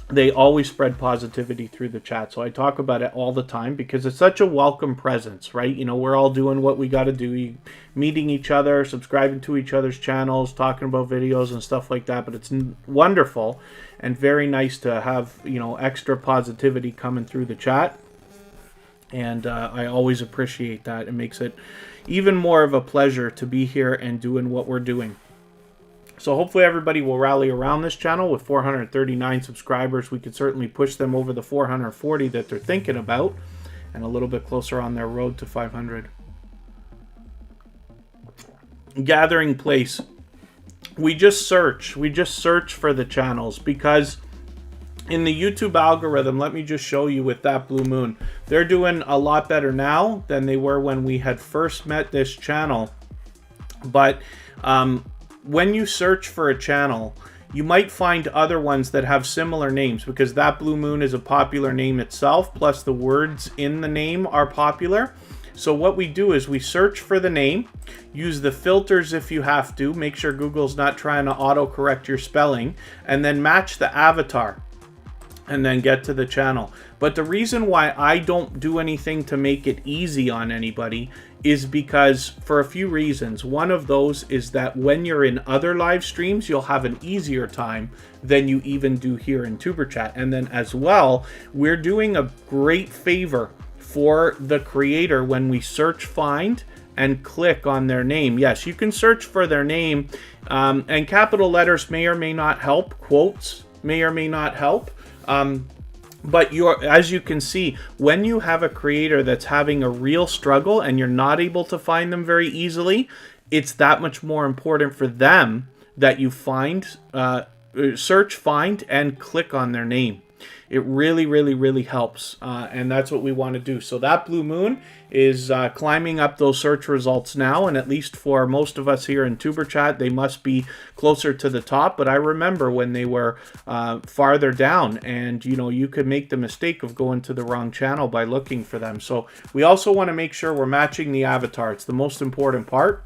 they always spread positivity through the chat. So I talk about it all the time because it's such a welcome presence, right? You know, we're all doing what we got to do, meeting each other, subscribing to each other's channels, talking about videos and stuff like that. But it's wonderful and very nice to have, you know, extra positivity coming through the chat. And I always appreciate that. It makes it even more of a pleasure to be here and doing what we're doing. So hopefully everybody will rally around this channel. With 439 subscribers, we could certainly push them over the 440 that they're thinking about, and a little bit closer on their road to 500. Gathering place. We just search for the channels, because in the YouTube algorithm, let me just show you with That Blue Moon, they're doing a lot better now than they were when we had first met this channel. But when you search for a channel, you might find other ones that have similar names, because That Blue Moon is a popular name itself, plus the words in the name are popular. So what we do is we search for the name, use the filters if you have to, make sure Google's not trying to autocorrect your spelling, and then match the avatar, and then get to the channel. But the reason why I don't do anything to make it easy on anybody is because, for a few reasons. One of those is that when you're in other live streams, you'll have an easier time than you even do here in Tuberchat. And then as well, we're doing a great favor for the creator when we search, find, and click on their name. Yes, you can search for their name, and capital letters may or may not help. Quotes may or may not help. But as you can see, when you have a creator that's having a real struggle and you're not able to find them very easily, it's that much more important for them that you search, find, and click on their name. It really, really, really helps, and that's what we want to do. So That Blue Moon is climbing up those search results now, and at least for most of us here in Tuberchat, they must be closer to the top. But I remember when they were farther down, and you know, you could make the mistake of going to the wrong channel by looking for them. So we also want to make sure we're matching the avatar. It's the most important part.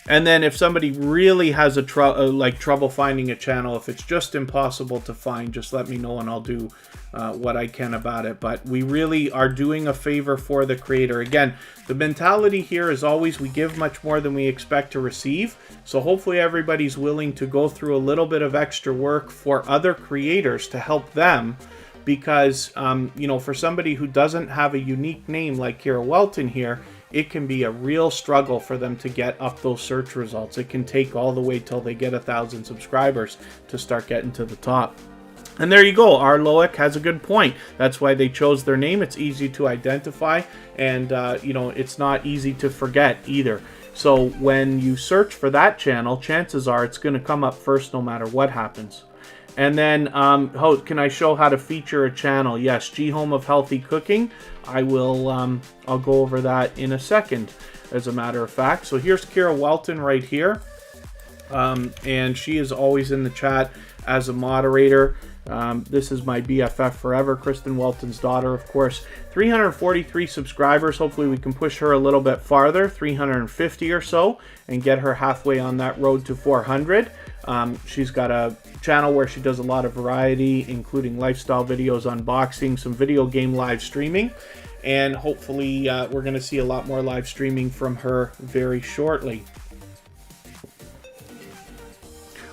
And then if somebody really has trouble finding a channel, if it's just impossible to find, just let me know and I'll do what I can about it. But we really are doing a favor for the creator. Again, the mentality here is always we give much more than we expect to receive. So hopefully everybody's willing to go through a little bit of extra work for other creators to help them. Because, you know, for somebody who doesn't have a unique name like Kira Welton here, it can be a real struggle for them to get up those search results. It can take all the way till they get 1,000 subscribers to start getting to the top. And there you go. Our Loic has a good point. That's why they chose their name. It's easy to identify, and you know, it's not easy to forget either. So when you search for that channel, chances are it's going to come up first no matter what happens. And then, can I show how to feature a channel? Yes, G Home of Healthy Cooking. I will, I'll go over that in a second, as a matter of fact. So here's Kira Welton right here. And she is always in the chat as a moderator. This is my BFF forever, Kristen Welton's daughter, of course. 343 subscribers. Hopefully we can push her a little bit farther, 350 or so, and get her halfway on that road to 400. She's got a channel where she does a lot of variety, including lifestyle videos, unboxing, some video game live streaming, and hopefully we're going to see a lot more live streaming from her very shortly.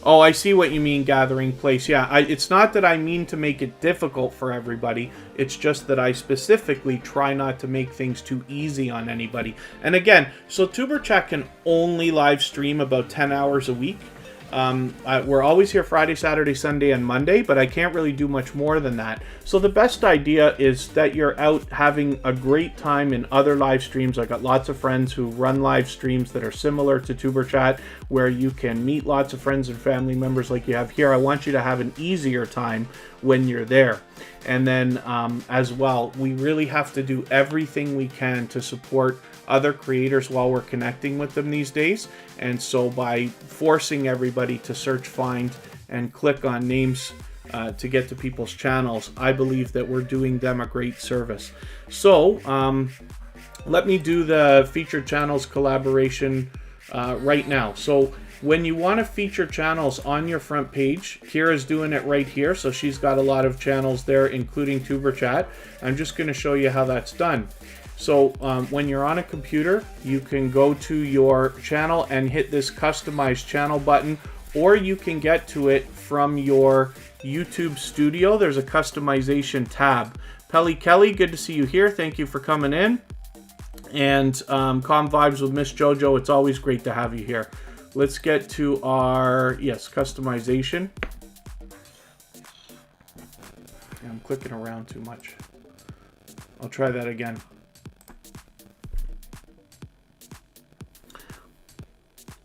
Oh, I see what you mean, gathering place. Yeah, it's not that I mean to make it difficult for everybody. It's just that I specifically try not to make things too easy on anybody. And again, so Tuberchat can only live stream about 10 hours a week. We're always here Friday, Saturday, Sunday, and Monday, but I can't really do much more than that. So the best idea is that you're out having a great time in other live streams. I got lots of friends who run live streams that are similar to Tuberchat, where you can meet lots of friends and family members like you have here. I want you to have an easier time when you're there. And then as well, we really have to do everything we can to support other creators while we're connecting with them these days. And so by forcing everybody to search, find, and click on names to get to people's channels, I believe that we're doing them a great service. So let me do the featured channels collaboration right now. So when you want to feature channels on your front page, Kira's doing it right here. So she's got a lot of channels there, including Tuberchat. I'm just going to show you how that's done. So when you're on a computer, you can go to your channel and hit this customize channel button, or you can get to it from your YouTube studio. There's a customization tab. Pelly Kelly, good to see you here. Thank you for coming in. And Calm Vibes with Miss Jojo, it's always great to have you here. Let's get to our, yes, customization. I'm clicking around too much. I'll try that again.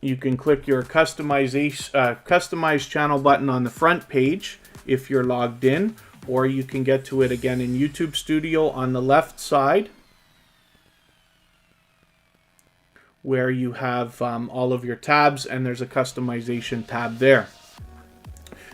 You can click your customize channel button on the front page if you're logged in, or you can get to it again in YouTube Studio on the left side, where you have all of your tabs, and there's a customization tab there.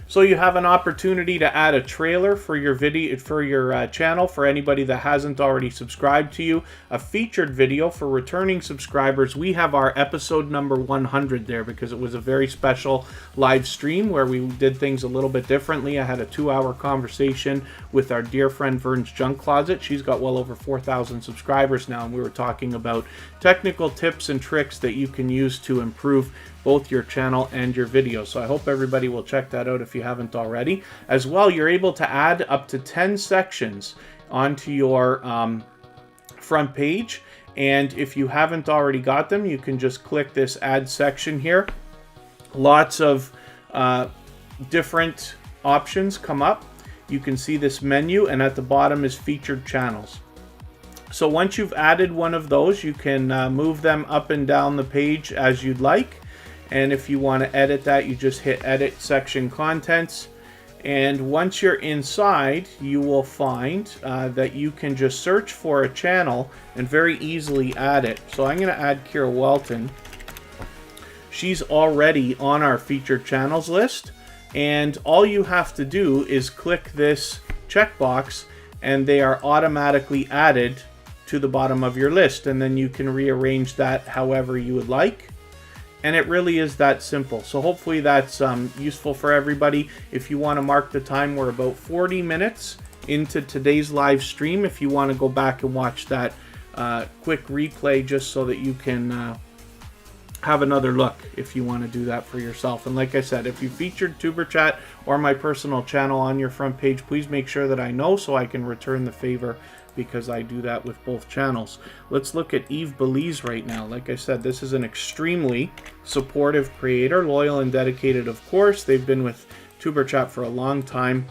So you have an opportunity to add a trailer for your video, for your channel, for anybody that hasn't already subscribed to you. A featured video for returning subscribers. We have our episode number 100 there because it was a very special live stream where we did things a little bit differently. I had a 2-hour conversation with our dear friend Vern's Junk Closet. She's got well over 4,000 subscribers now, and we were talking about technical tips and tricks that you can use to improve both your channel and your videos. So I hope everybody will check that out if you haven't already. As well, you're able to add up to 10 sections onto your front page. And if you haven't already got them, you can just click this add section here. Lots of different options come up. You can see this menu, and at the bottom is featured channels. So once you've added one of those, you can move them up and down the page as you'd like. And if you want to edit that, you just hit edit section contents. And once you're inside, you will find that you can just search for a channel and very easily add it. So I'm going to add Kira Welton. She's already on our featured channels list. And all you have to do is click this checkbox, and they are automatically added to the bottom of your list. And then you can rearrange that however you would like. And it really is that simple. So hopefully that's useful for everybody. If you want to mark the time, we're about 40 minutes into today's live stream. If you want to go back and watch that quick replay, just so that you can have another look if you want to do that for yourself. And like I said, if you featured Tuberchat or my personal channel on your front page, please make sure that I know so I can return the favor, because I do that with both channels. Let's look at Eve Belize right now. Like I said, this is an extremely supportive creator, loyal and dedicated, of course. They've been with Tuberchat for a long time,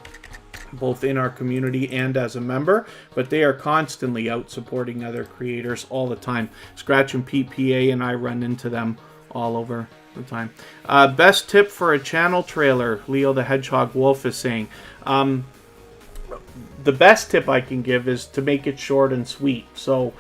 both in our community and as a member, but they are constantly out supporting other creators all the time. Scratch and Pete PA and I run into them all over the time. Best tip for a channel trailer, Leo the Hedgehog Wolf is saying. The best tip I can give is to make it short and sweet. So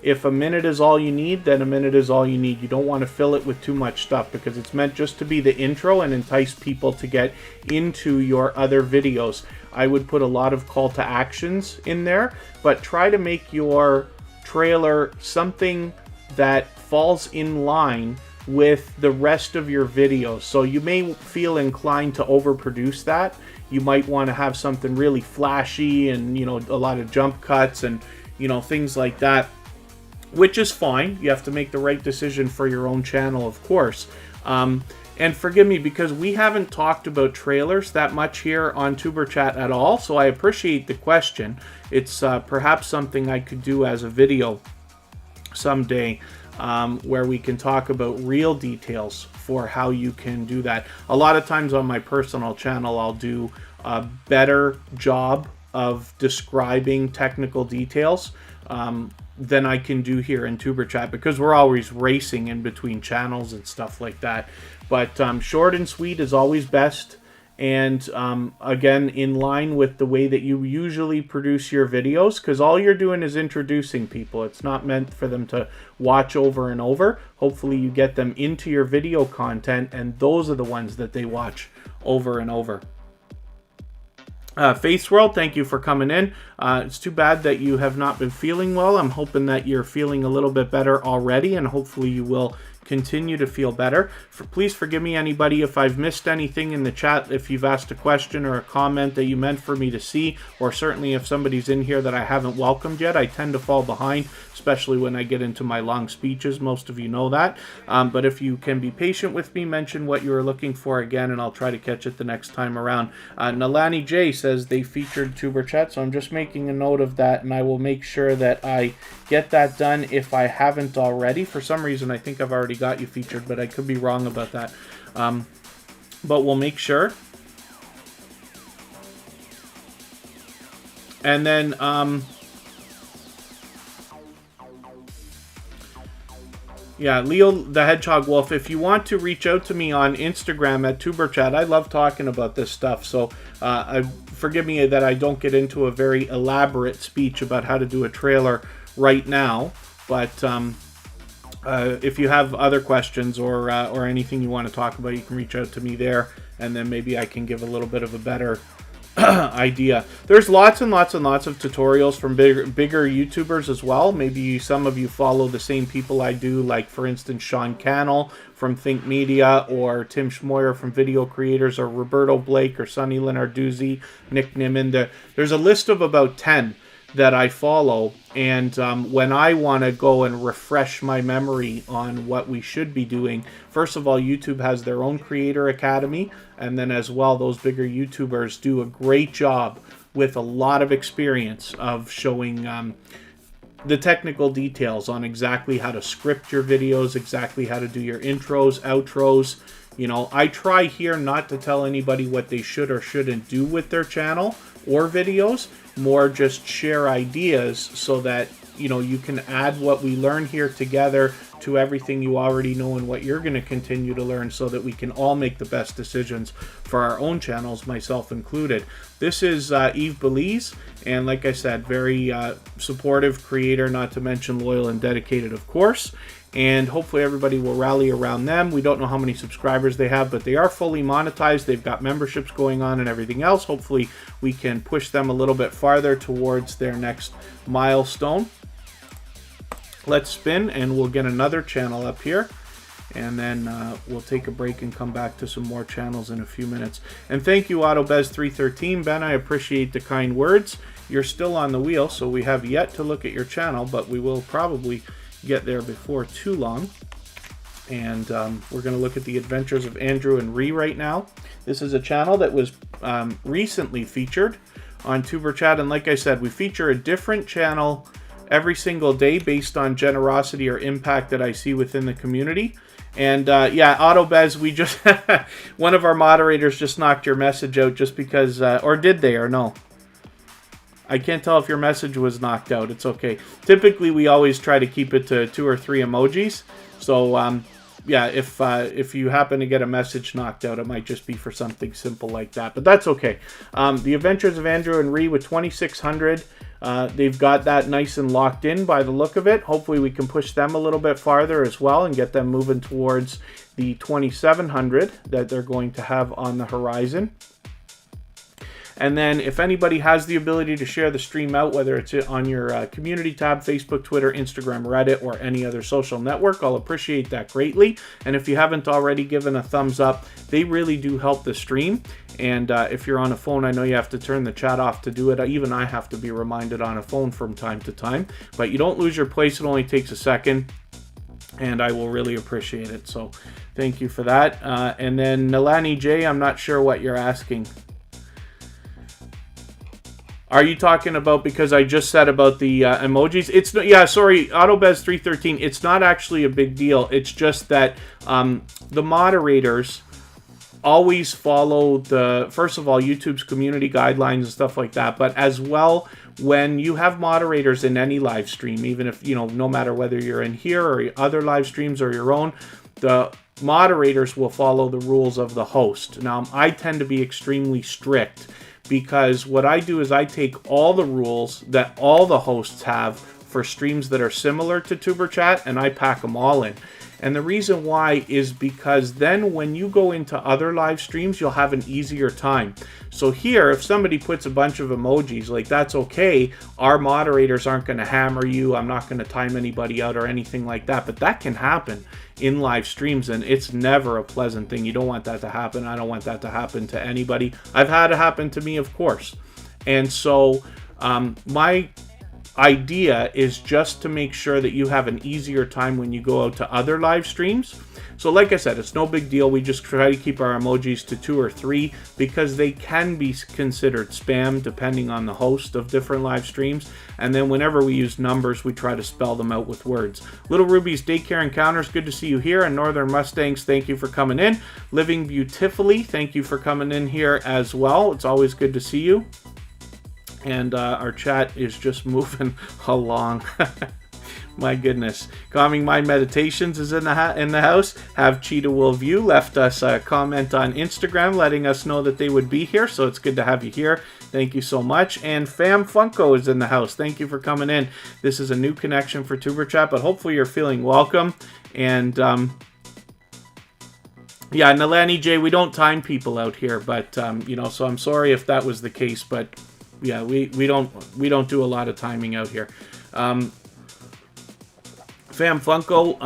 if a minute is all you need, then a minute is all you need. You don't want to fill it with too much stuff, because it's meant just to be the intro and entice people to get into your other videos. I would put a lot of call to actions in there, but try to make your trailer something that falls in line with the rest of your videos. So you may feel inclined to overproduce that. You might want to have something really flashy and, you know, a lot of jump cuts and, you know, things like that, which is fine. You have to make the right decision for your own channel, of course. And forgive me, because we haven't talked about trailers that much here on Tuberchat at all, so I appreciate the question. It's perhaps something I could do as a video someday. where we can talk about real details for how you can do that. A lot of times on my personal channel, I'll do a better job of describing technical details than I can do here in Tuberchat, because we're always racing in between channels and stuff like that. But short and sweet is always best. And again, in line with the way that you usually produce your videos, because all you're doing is introducing people. It's not meant for them to watch over and over. Hopefully you get them into your video content, and those are the ones that they watch over and over. Face World, thank you for coming in. It's too bad that you have not been feeling well. I'm hoping that you're feeling a little bit better already, and hopefully you will continue to feel better. Please forgive me, anybody, if I've missed anything in the chat, if you've asked a question or a comment that you meant for me to see, or certainly if somebody's in here that I haven't welcomed yet. I tend to fall behind, especially when I get into my long speeches. Most of you know that. But if you can be patient with me, mention what you were looking for again, and I'll try to catch it the next time around. Nalani J says they featured Tuberchat, so I'm just making a note of that, and I will make sure that I get that done if I haven't already. For some reason, I think I've already got you featured, but I could be wrong about that. But we'll make sure. And then yeah, Leo the Hedgehog Wolf, if you want to reach out to me on Instagram at Tuberchat, I love talking about this stuff. So forgive me that I don't get into a very elaborate speech about how to do a trailer right now. But if you have other questions or anything you want to talk about, you can reach out to me there, and then maybe I can give a little bit of a better idea. There's lots and lots and lots of tutorials from bigger YouTubers as well. Maybe some of you follow the same people I do, like for instance Sean Cannell from Think Media, or Tim Schmoyer from Video Creators, or Roberto Blake, or Sonny Lenarduzzi, Nick Nimmin. There's a list of about 10 that I follow, and when I want to go and refresh my memory on what we should be doing, first of all, YouTube has their own Creator Academy, and then as well, those bigger YouTubers do a great job with a lot of experience of showing the technical details on exactly how to script your videos, exactly how to do your intros, outros. You know, I try here not to tell anybody what they should or shouldn't do with their channel or videos, more just share ideas so that, you know, you can add what we learn here together to everything you already know and what you're going to continue to learn, so that we can all make the best decisions for our own channels, myself included. This is Eve Belize, and like I said, very supportive creator, not to mention loyal and dedicated, of course. And hopefully everybody will rally around them. We don't know how many subscribers they have, but they are fully monetized. They've got memberships going on and everything else. Hopefully we can push them a little bit farther towards their next milestone. Let's spin, and we'll get another channel up here. And then we'll take a break and come back to some more channels in a few minutes. And thank you, AutoBez313. Ben, I appreciate the kind words. You're still on the wheel, so we have yet to look at your channel, but we will probably get there before too long. And we're going to look at the adventures of Andrew and Ree right now. This is a channel that was recently featured on Tuberchat, and like I said, we feature a different channel every single day based on generosity or impact that I see within the community. And yeah, AutoBez, we just one of our moderators just knocked your message out just because, or did they, or no? I can't tell if your message was knocked out. It's okay. Typically, we always try to keep it to 2 or 3 emojis. So yeah, if you happen to get a message knocked out, it might just be for something simple like that. But that's okay. The Adventures of Andrew and Ree with 2,600. They've got that nice and locked in by the look of it. Hopefully we can push them a little bit farther as well and get them moving towards the 2,700 that they're going to have on the horizon. And then if anybody has the ability to share the stream out, whether it's on your community tab, Facebook, Twitter, Instagram, Reddit, or any other social network, I'll appreciate that greatly. And if you haven't already given a thumbs up, they really do help the stream. And if you're on a phone, I know you have to turn the chat off to do it. Even I have to be reminded on a phone from time to time. But you don't lose your place. It only takes a second. And I will really appreciate it. So thank you for that. And then Nalani J, I'm not sure what you're asking. Are you talking about because I just said about the emojis? It's no, yeah, sorry, AutoBez313. It's not actually a big deal. It's just that the moderators always follow first of all, YouTube's community guidelines and stuff like that, but as well, when you have moderators in any live stream, even if, no matter whether you're in here or other live streams or your own, the moderators will follow the rules of the host. Now, I tend to be extremely strict because what I do is I take all the rules that all the hosts have for streams that are similar to Tuberchat and I pack them all in. And the reason why is because then when you go into other live streams, you'll have an easier time. So here, if somebody puts a bunch of emojis, like that's okay. Our moderators aren't going to hammer you. I'm not going to time anybody out or anything like that. But that can happen in live streams, and it's never a pleasant thing. You don't want that to happen. I don't want that to happen to anybody. I've had it happen to me, of course. And so my idea is just to make sure that you have an easier time when you go out to other live streams. So like I said, it's no big deal. We just try to keep our emojis to 2 or 3 because they can be considered spam depending on the host of different live streams. And then whenever we use numbers, we try to spell them out with words. Little Ruby's Daycare Encounters, good to see you here. And Northern Mustangs, thank you for coming in. Living Beautifully, thank you for coming in here as well. It's always good to see you. And our chat is just moving along. My goodness. Calming Mind Meditations is in the house. Have Cheetah Will View left us a comment on Instagram letting us know that they would be here. So it's good to have you here. Thank you so much. And Fam Funko is in the house. Thank you for coming in. This is a new connection for Tuberchat, but hopefully you're feeling welcome. And yeah, Nalani J, we don't time people out here, but so I'm sorry if that was the case, but yeah, we don't do a lot of timing out here. Fam Funko,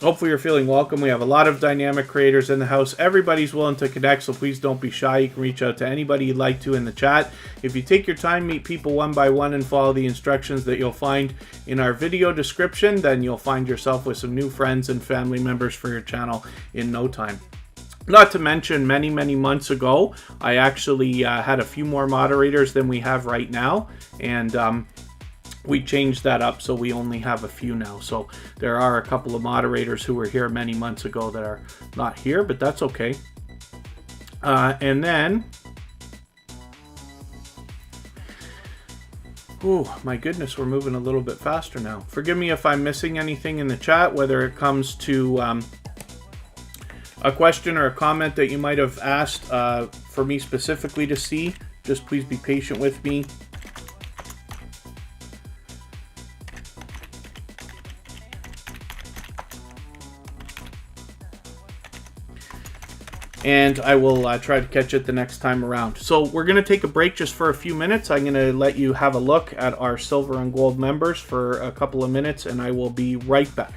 hopefully you're feeling welcome. We have a lot of dynamic creators in the house. Everybody's willing to connect, so please don't be shy. You can reach out to anybody you'd like to in the chat. If you take your time, meet people one by one, and follow the instructions that you'll find in our video description, then you'll find yourself with some new friends and family members for your channel in no time. Not to mention, many, many months ago, I actually had a few more moderators than we have right now, and we changed that up, so we only have a few now. So there are a couple of moderators who were here many months ago that are not here, but that's okay. And then, oh my goodness, we're moving a little bit faster now. Forgive me if I'm missing anything in the chat, whether it comes to a question or a comment that you might have asked for me specifically to see. Just please be patient with me. And I will try to catch it the next time around. So we're going to take a break just for a few minutes. I'm going to let you have a look at our silver and gold members for a couple of minutes, and I will be right back.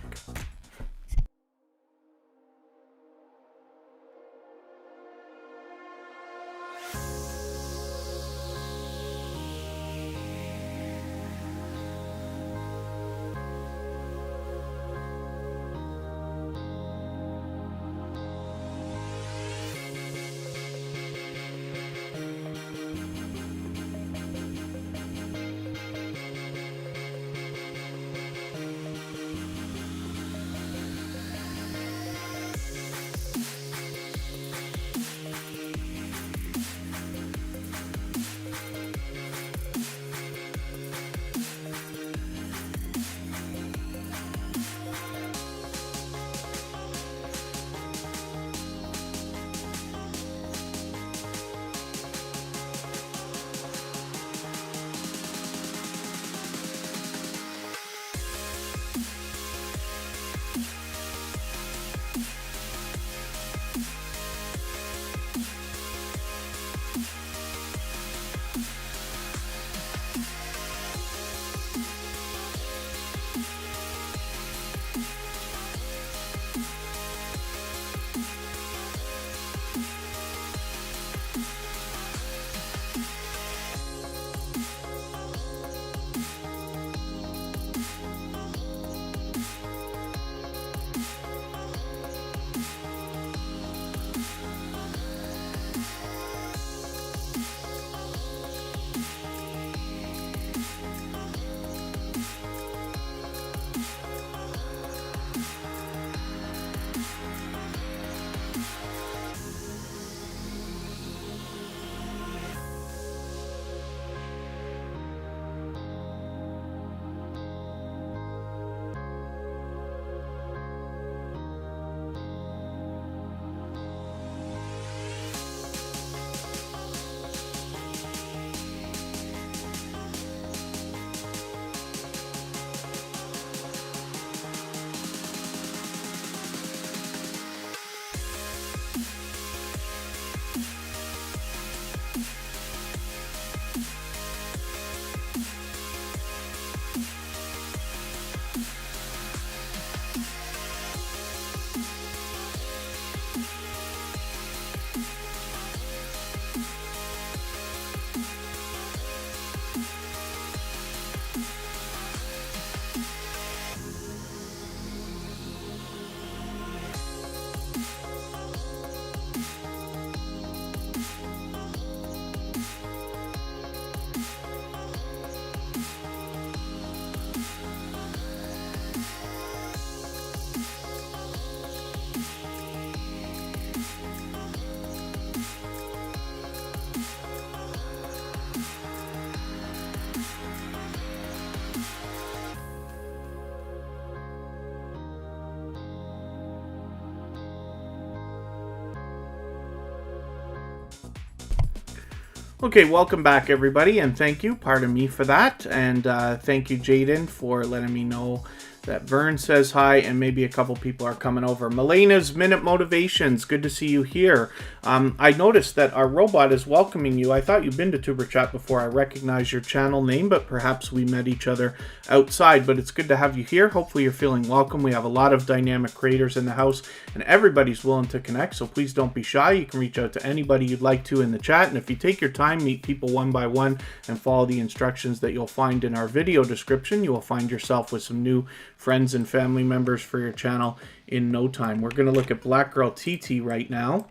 Okay, welcome back everybody, and thank you, pardon me for that, and thank you Jaden for letting me know that Vern says hi, and maybe a couple people are coming over. Melena's Minute Motivations, good to see you here. I noticed that our robot is welcoming you. I thought you'd been to Tuberchat before. I recognize your channel name, but perhaps we met each other outside, but it's good to have you here. Hopefully you're feeling welcome. We have a lot of dynamic creators in the house, and everybody's willing to connect, so please don't be shy. You can reach out to anybody you'd like to in the chat, and if you take your time, meet people one by one, and follow the instructions that you'll find in our video description, you will find yourself with some new friends and family members for your channel in no time. We're going to look at Black Girl TT right now.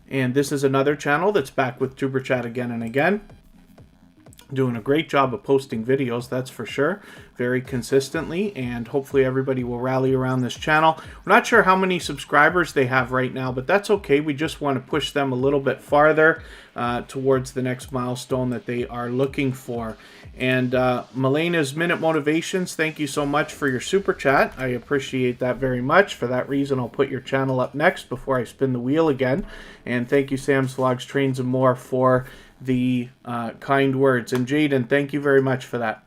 And this is another channel that's back with Tuberchat again and again. Doing a great job of posting videos, that's for sure, very consistently, and hopefully everybody will rally around this channel. We're not sure how many subscribers they have right now, but that's okay. We just want to push them a little bit farther towards the next milestone that they are looking for. And Melena's Minute Motivations, thank you so much for your super chat. I appreciate that very much. For that reason, I'll put your channel up next before I spin the wheel again. And thank you, Sam's Vlogs, Trains and More, for the kind words. And Jaden, thank you very much for that.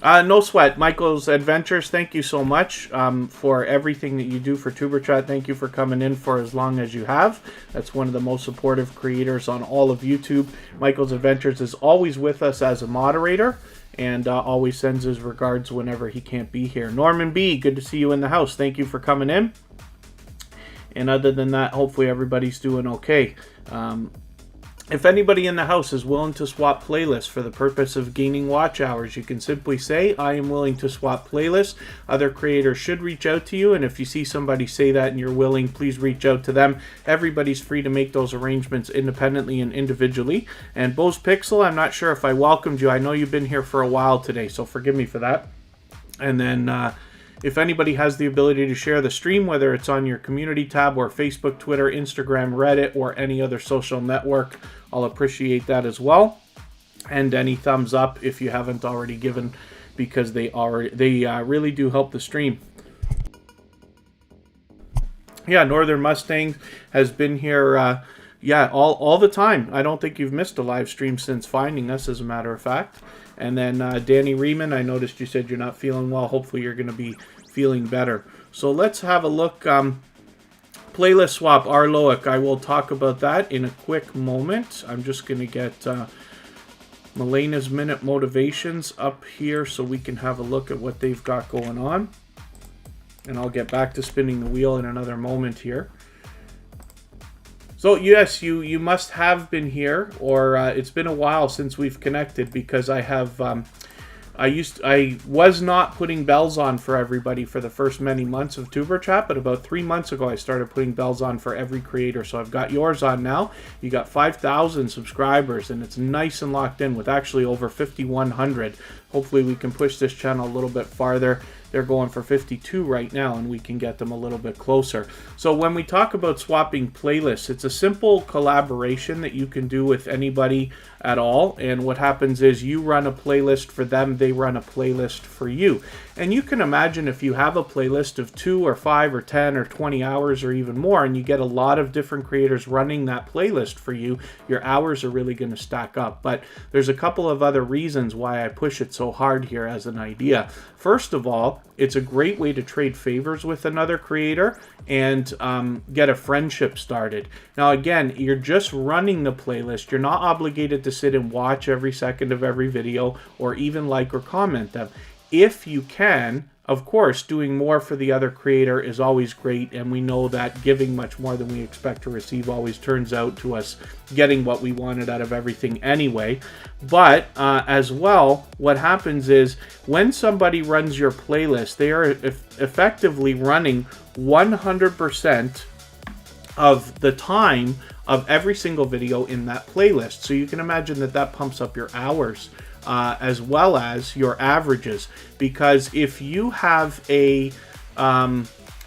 No sweat. Michael's Adventures, thank you so much for everything that you do for Tuberchat. Thank you for coming in for as long as you have. That's one of the most supportive creators on all of YouTube. Michael's Adventures is always with us as a moderator, and always sends his regards whenever he can't be here. Norman B., good to see you in the house. Thank you for coming in. And other than that, hopefully everybody's doing okay. If anybody in the house is willing to swap playlists for the purpose of gaining watch hours, you can simply say, I am willing to swap playlists. Other creators should reach out to you, and if you see somebody say that and you're willing, please reach out to them. Everybody's free to make those arrangements independently and individually. And Bose Pixel, I'm not sure if I welcomed you. I know you've been here for a while today, so forgive me for that. And then if anybody has the ability to share the stream, whether it's on your community tab or Facebook, Twitter, Instagram, Reddit, or any other social network, I'll appreciate that as well. And any thumbs up if you haven't already given, because they really do help the stream. Yeah, Northern Mustang has been here yeah, all the time. I don't think you've missed a live stream since finding us, as a matter of fact. And then Danny Riemann, I noticed you said you're not feeling well. Hopefully you're going to be feeling better. So let's have a look. Playlist swap, Arloic. I will talk about that in a quick moment. I'm just going to get Melena's Minute Motivations up here so we can have a look at what they've got going on. And I'll get back to spinning the wheel in another moment here. So yes, you must have been here, or it's been a while since we've connected, because I have I was not putting bells on for everybody for the first many months of Tuberchat, but about 3 months ago I started putting bells on for every creator. So I've got yours on now. You got 5,000 subscribers, and it's nice and locked in with actually over 5,100. Hopefully we can push this channel a little bit farther. They're going for 52 right now, and we can get them a little bit closer. So when we talk about swapping playlists, it's a simple collaboration that you can do with anybody at all. And what happens is you run a playlist for them, they run a playlist for you. And you can imagine if you have a playlist of 2 or 5 or 10 or 20 hours or even more, and you get a lot of different creators running that playlist for you, your hours are really going to stack up. But there's a couple of other reasons why I push it so hard here as an idea. First of all, it's a great way to trade favors with another creator and get a friendship started. Now again, you're just running the playlist. You're not obligated to sit and watch every second of every video or even like or comment them. If you can, of course, doing more for the other creator is always great, and we know that giving much more than we expect to receive always turns out to us getting what we wanted out of everything anyway. But as well, what happens is when somebody runs your playlist, they are effectively running 100% of the time of every single video in that playlist. So you can imagine that that pumps up your hours as well as your averages, because if you have a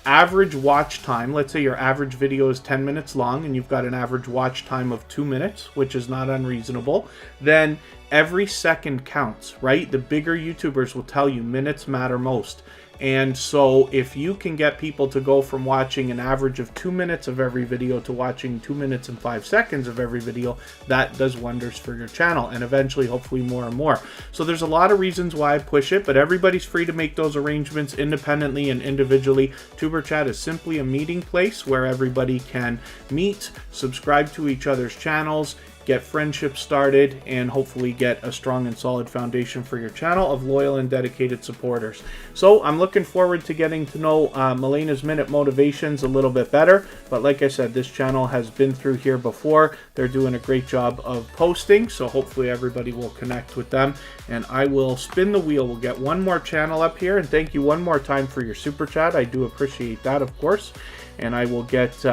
average watch time, let's say your average video is 10 minutes long and you've got an average watch time of 2 minutes, which is not unreasonable, then every second counts, right? The bigger YouTubers will tell you minutes matter most. And so if you can get people to go from watching an average of 2 minutes of every video to watching 2 minutes and 5 seconds of every video, that does wonders for your channel, and eventually hopefully more and more. So there's a lot of reasons why I push it, but everybody's free to make those arrangements independently and individually. Tuberchat is simply a meeting place where everybody can meet, subscribe to each other's channels, get friendships started, and hopefully get a strong and solid foundation for your channel of loyal and dedicated supporters. So I'm looking forward to getting to know Melena's Minute Motivations a little bit better. But like I said, this channel has been through here before. They're doing a great job of posting, so hopefully everybody will connect with them. And I will spin the wheel. We'll get one more channel up here, and thank you one more time for your super chat. I do appreciate that, of course. And I will get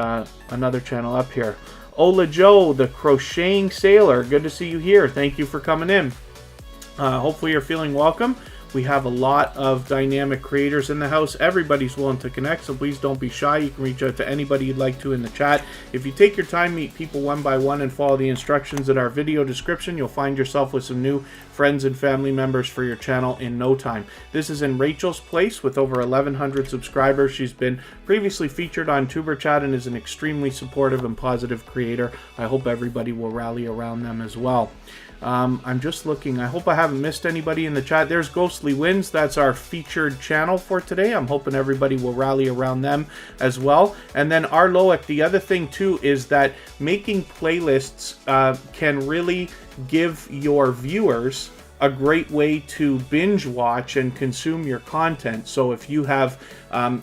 another channel up here. Ola Joe, the Crocheting Sailor, good to see you here. Thank you for coming in. Hopefully you're feeling welcome. We have a lot of dynamic creators in the house. Everybody's willing to connect, so please don't be shy. You can reach out to anybody you'd like to in the chat. If you take your time, meet people one by one, and follow the instructions in our video description, you'll find yourself with some new friends and family members for your channel in no time. This is in Rachel's place with over 1,100 subscribers. She's been previously featured on Tuberchat and is an extremely supportive and positive creator. I hope everybody will rally around them as well. I'm just looking. I hope I haven't missed anybody in the chat. There's Ghostly Winds. That's our featured channel for today. I'm hoping everybody will rally around them as well. And then Arloic, the other thing too is that making playlists can really give your viewers a great way to binge watch and consume your content. So if you have,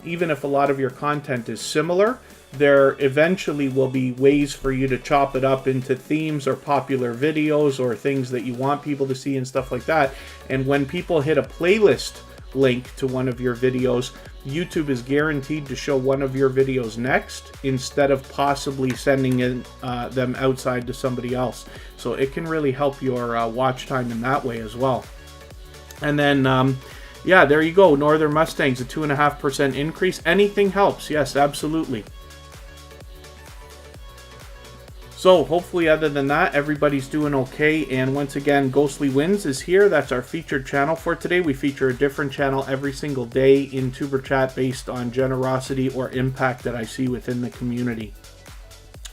even if a lot of your content is similar, there eventually will be ways for you to chop it up into themes or popular videos or things that you want people to see and stuff like that. And when people hit a playlist link to one of your videos, YouTube is guaranteed to show one of your videos next instead of possibly sending in, them outside to somebody else. So it can really help your watch time in that way as well. And then yeah, there you go. Northern Mustangs, a 2.5% increase. Anything helps. Yes, absolutely. So hopefully other than that, everybody's doing okay. And once again, Ghostly Winds is here. That's our featured channel for today. We feature a different channel every single day in Tuberchat based on generosity or impact that I see within the community.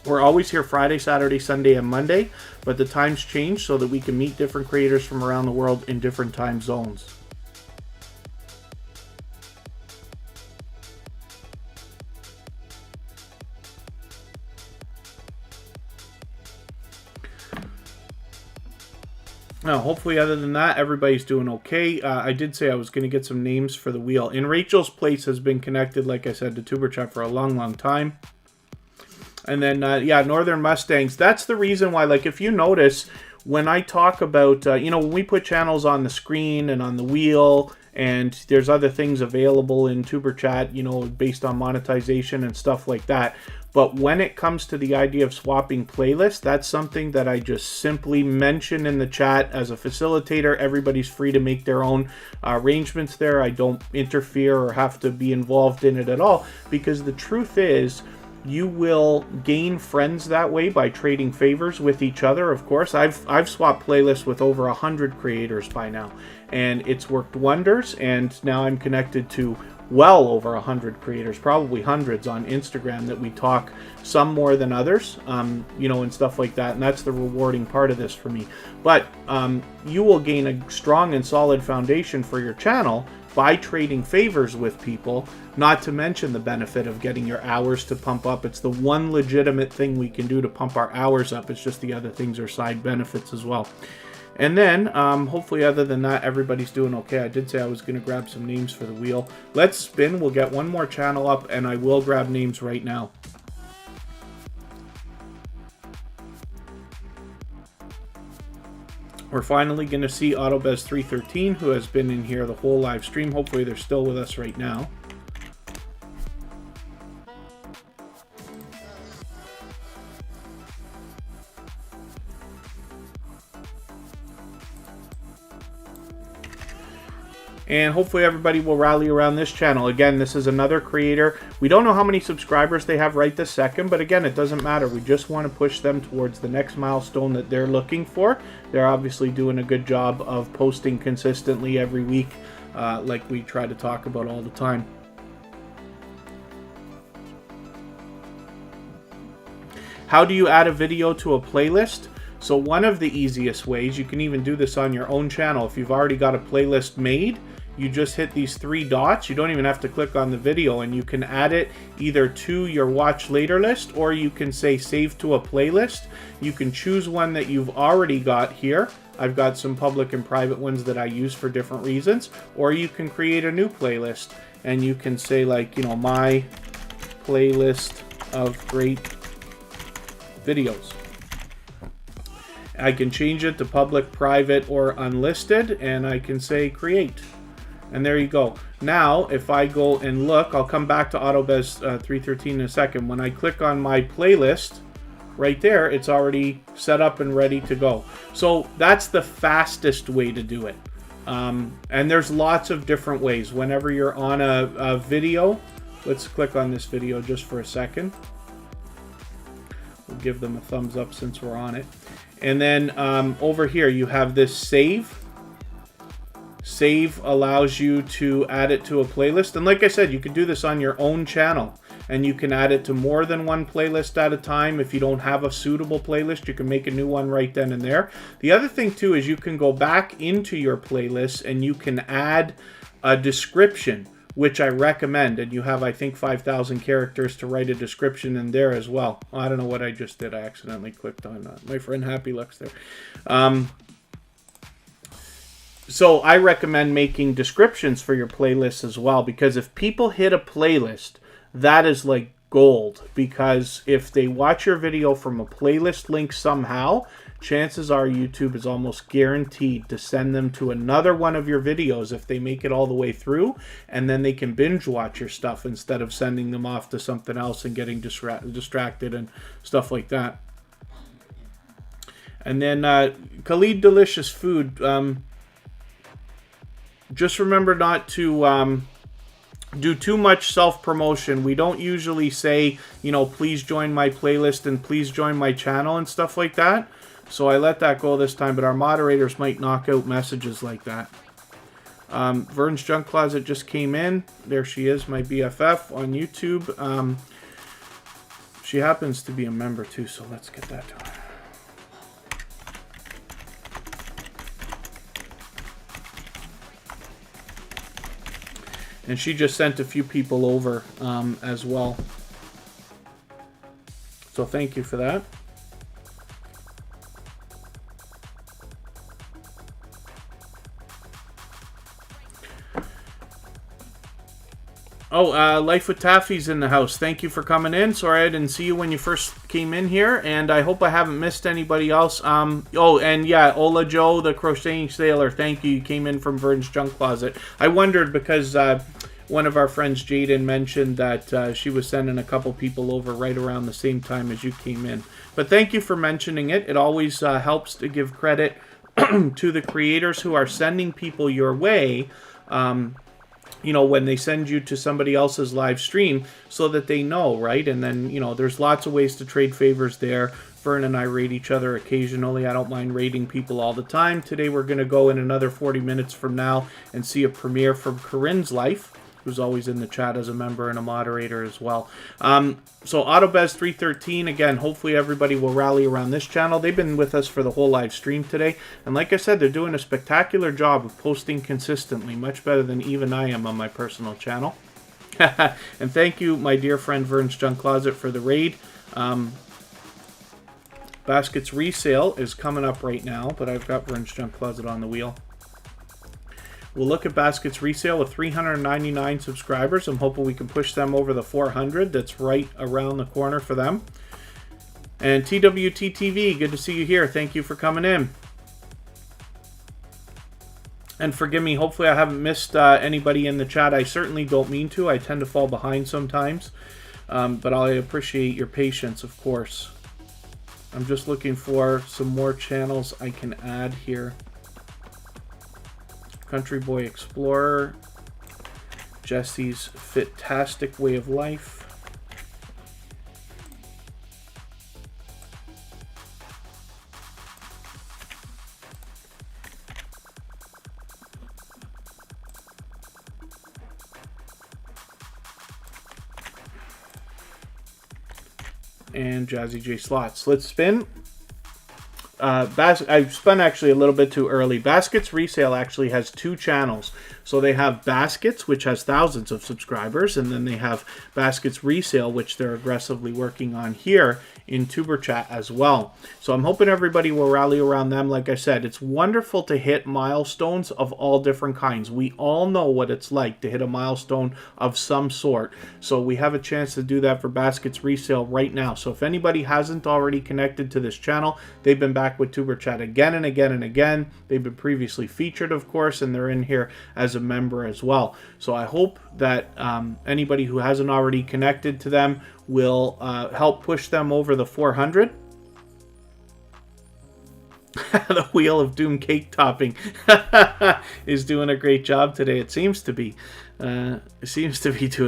We're always here Friday, Saturday, Sunday, and Monday, but the times change so that we can meet different creators from around the world in different time zones. Now, hopefully, other than that, everybody's doing okay. I did say I was going to get some names for the wheel. In Rachel's place has been connected, like I said, to Tuberchat for a long, long time. And then, yeah, Northern Mustangs. That's the reason why, like, if you notice, when I talk about, you know, when we put channels on the screen and on the wheel, and there's other things available in Tuberchat, you know, based on monetization and stuff like that. But when it comes to the idea of swapping playlists, that's something that I just simply mention in the chat as a facilitator. Everybody's free to make their own arrangements there. I don't interfere or have to be involved in it at all, because the truth is, you will gain friends that way by trading favors with each other. Of course, I've swapped playlists with over 100 creators by now, and it's worked wonders. And now I'm connected to well over 100 creators, probably hundreds on Instagram that we talk, some more than others, you know, and stuff like that. And that's the rewarding part of this for me. But you will gain a strong and solid foundation for your channel by trading favors with people, not to mention the benefit of getting your hours to pump up. It's the one legitimate thing we can do to pump our hours up. It's just the other things are side benefits as well. And then, hopefully other than that, everybody's doing okay. I did say I was going to grab some names for the wheel. Let's spin. We'll get one more channel up, and I will grab names right now. We're finally going to see AutoBez313, who has been in here the whole live stream. Hopefully they're still with us right now. And hopefully everybody will rally around this channel. Again, this is another creator. We don't know how many subscribers they have right this second, but again, it doesn't matter. We just want to push them towards the next milestone that they're looking for. They're obviously doing a good job of posting consistently every week like we try to talk about all the time. How do you add a video to a playlist? So one of the easiest ways, you can even do this on your own channel. If you've already got a playlist made, you just hit these 3 dots. You don't even have to click on the video, and you can add it either to your watch later list, or you can say save to a playlist. You can choose one that you've already got here. I've got some public and private ones that I use for different reasons, or you can create a new playlist, and you can say, like, you know, my playlist of great videos. I can change it to public, private, or unlisted, and I can say create. And there you go. Now, if I go and look, I'll come back to AutoBez 313 in a second. When I click on my playlist, right there, it's already set up and ready to go. So that's the fastest way to do it. And there's lots of different ways. Whenever you're on a video, let's click on this video just for a second. We'll give them a thumbs up since we're on it. And then over here, you have this save. Save allows you to add it to a playlist. And like I said, you can do this on your own channel. And you can add it to more than one playlist at a time. If you don't have a suitable playlist, you can make a new one right then and there. The other thing too is you can go back into your playlist and you can add a description, which I recommend. And you have, I think, 5,000 characters to write a description in there as well. I don't know what I just did. I accidentally clicked on my friend Happy Lux there. So I recommend making descriptions for your playlists as well, because if people hit a playlist, that is like gold. Because if they watch your video from a playlist link somehow, chances are YouTube is almost guaranteed to send them to another one of your videos if they make it all the way through, and then they can binge watch your stuff instead of sending them off to something else and getting distracted and stuff like that. And then Khalid Delicious Food, just remember not to do too much self-promotion. We don't usually say, you know, please join my playlist and please join my channel and stuff like that. So I let that go this time, but our moderators might knock out messages like that. Vern's Junk Closet just came in. There she is, my BFF on YouTube. She happens to be a member too, so let's get that to her. And she just sent a few people over as well. So thank you for that. Oh, Life with Taffy's in the house. Thank you for coming in. Sorry I didn't see you when you first came in here, and I hope I haven't missed anybody else. Oh, and yeah, Ola Joe, the crocheting sailor. Thank you. You came in from Vern's Junk Closet. I wondered because one of our friends, Jaden, mentioned that she was sending a couple people over right around the same time as you came in. But thank you for mentioning it. It always helps to give credit to the creators who are sending people your way. You know, when they send you to somebody else's live stream, so that they know, right? And then, you know, there's lots of ways to trade favors there. Vern and I raid each other occasionally. I don't mind raiding people all the time. Today we're going to go in another 40 minutes from now and see a premiere from Corinne's life, who's always in the chat as a member and a moderator as well. So AutoBez 313, again, hopefully everybody will rally around this channel. They've been with us for the whole live stream today. And like I said, they're doing a spectacular job of posting consistently, much better than even I am on my personal channel. And thank you, my dear friend Vern's Junk Closet, for the raid. Baskets resale is coming up right now, but I've got Vern's Junk Closet on the wheel. We'll look at Baskets resale with 399 subscribers. I'm hoping we can push them over the 400. That's right around the corner for them. And TWTTV, good to see you here. Thank you for coming in. And forgive me, hopefully I haven't missed anybody in the chat. I certainly don't mean to. I tend to fall behind sometimes. But I appreciate your patience, of course. I'm just looking for some more channels I can add here. Country Boy Explorer, Jesse's Fitastic Way of Life, and Jazzy J Slots. Let's spin. I spun actually a little bit too early. Baskets Resale actually has 2 channels. So they have Baskets, which has thousands of subscribers, and then they have Baskets Resale, which they're aggressively working on here in Tuberchat as well. So I'm hoping everybody will rally around them. Like I said, it's wonderful to hit milestones of all different kinds. We all know what it's like to hit a milestone of some sort. So we have a chance to do that for Baskets Resale right now. So if anybody hasn't already connected to this channel, they've been back with Tuberchat again and again and again. They've been previously featured, of course, and they're in here as a member as well. So I hope that anybody who hasn't already connected to them will help push them over the 400. The Wheel of Doom cake topping is doing a great job today. It seems to be. Doing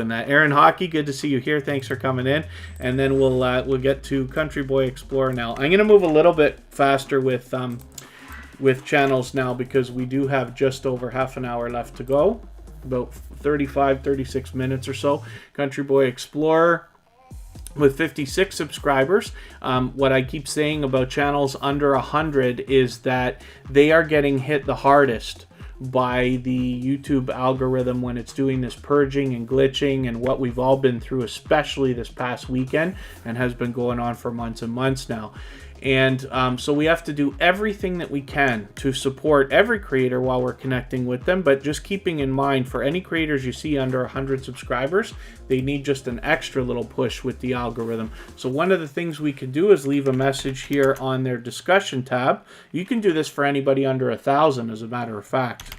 that. Aaron Hockey, good to see you here. Thanks for coming in. And then we'll get to Country Boy Explorer now. I'm gonna move a little bit faster with channels now because we do have just over half an hour left to go. About 36 minutes or so. Country Boy Explorer with 56 subscribers. What I keep saying about channels under 100 is that they are getting hit the hardest by the YouTube algorithm when it's doing this purging and glitching and what we've all been through, especially this past weekend, and has been going on for months and months now. And so we have to do everything that we can to support every creator while we're connecting with them, but just keeping in mind for any creators you see under 100 subscribers, they need just an extra little push with the algorithm. So one of the things we can do is leave a message here on their discussion tab. You can do this for anybody under 1,000, as a matter of fact.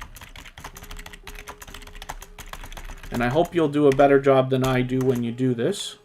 And I hope you'll do a better job than I do when you do this.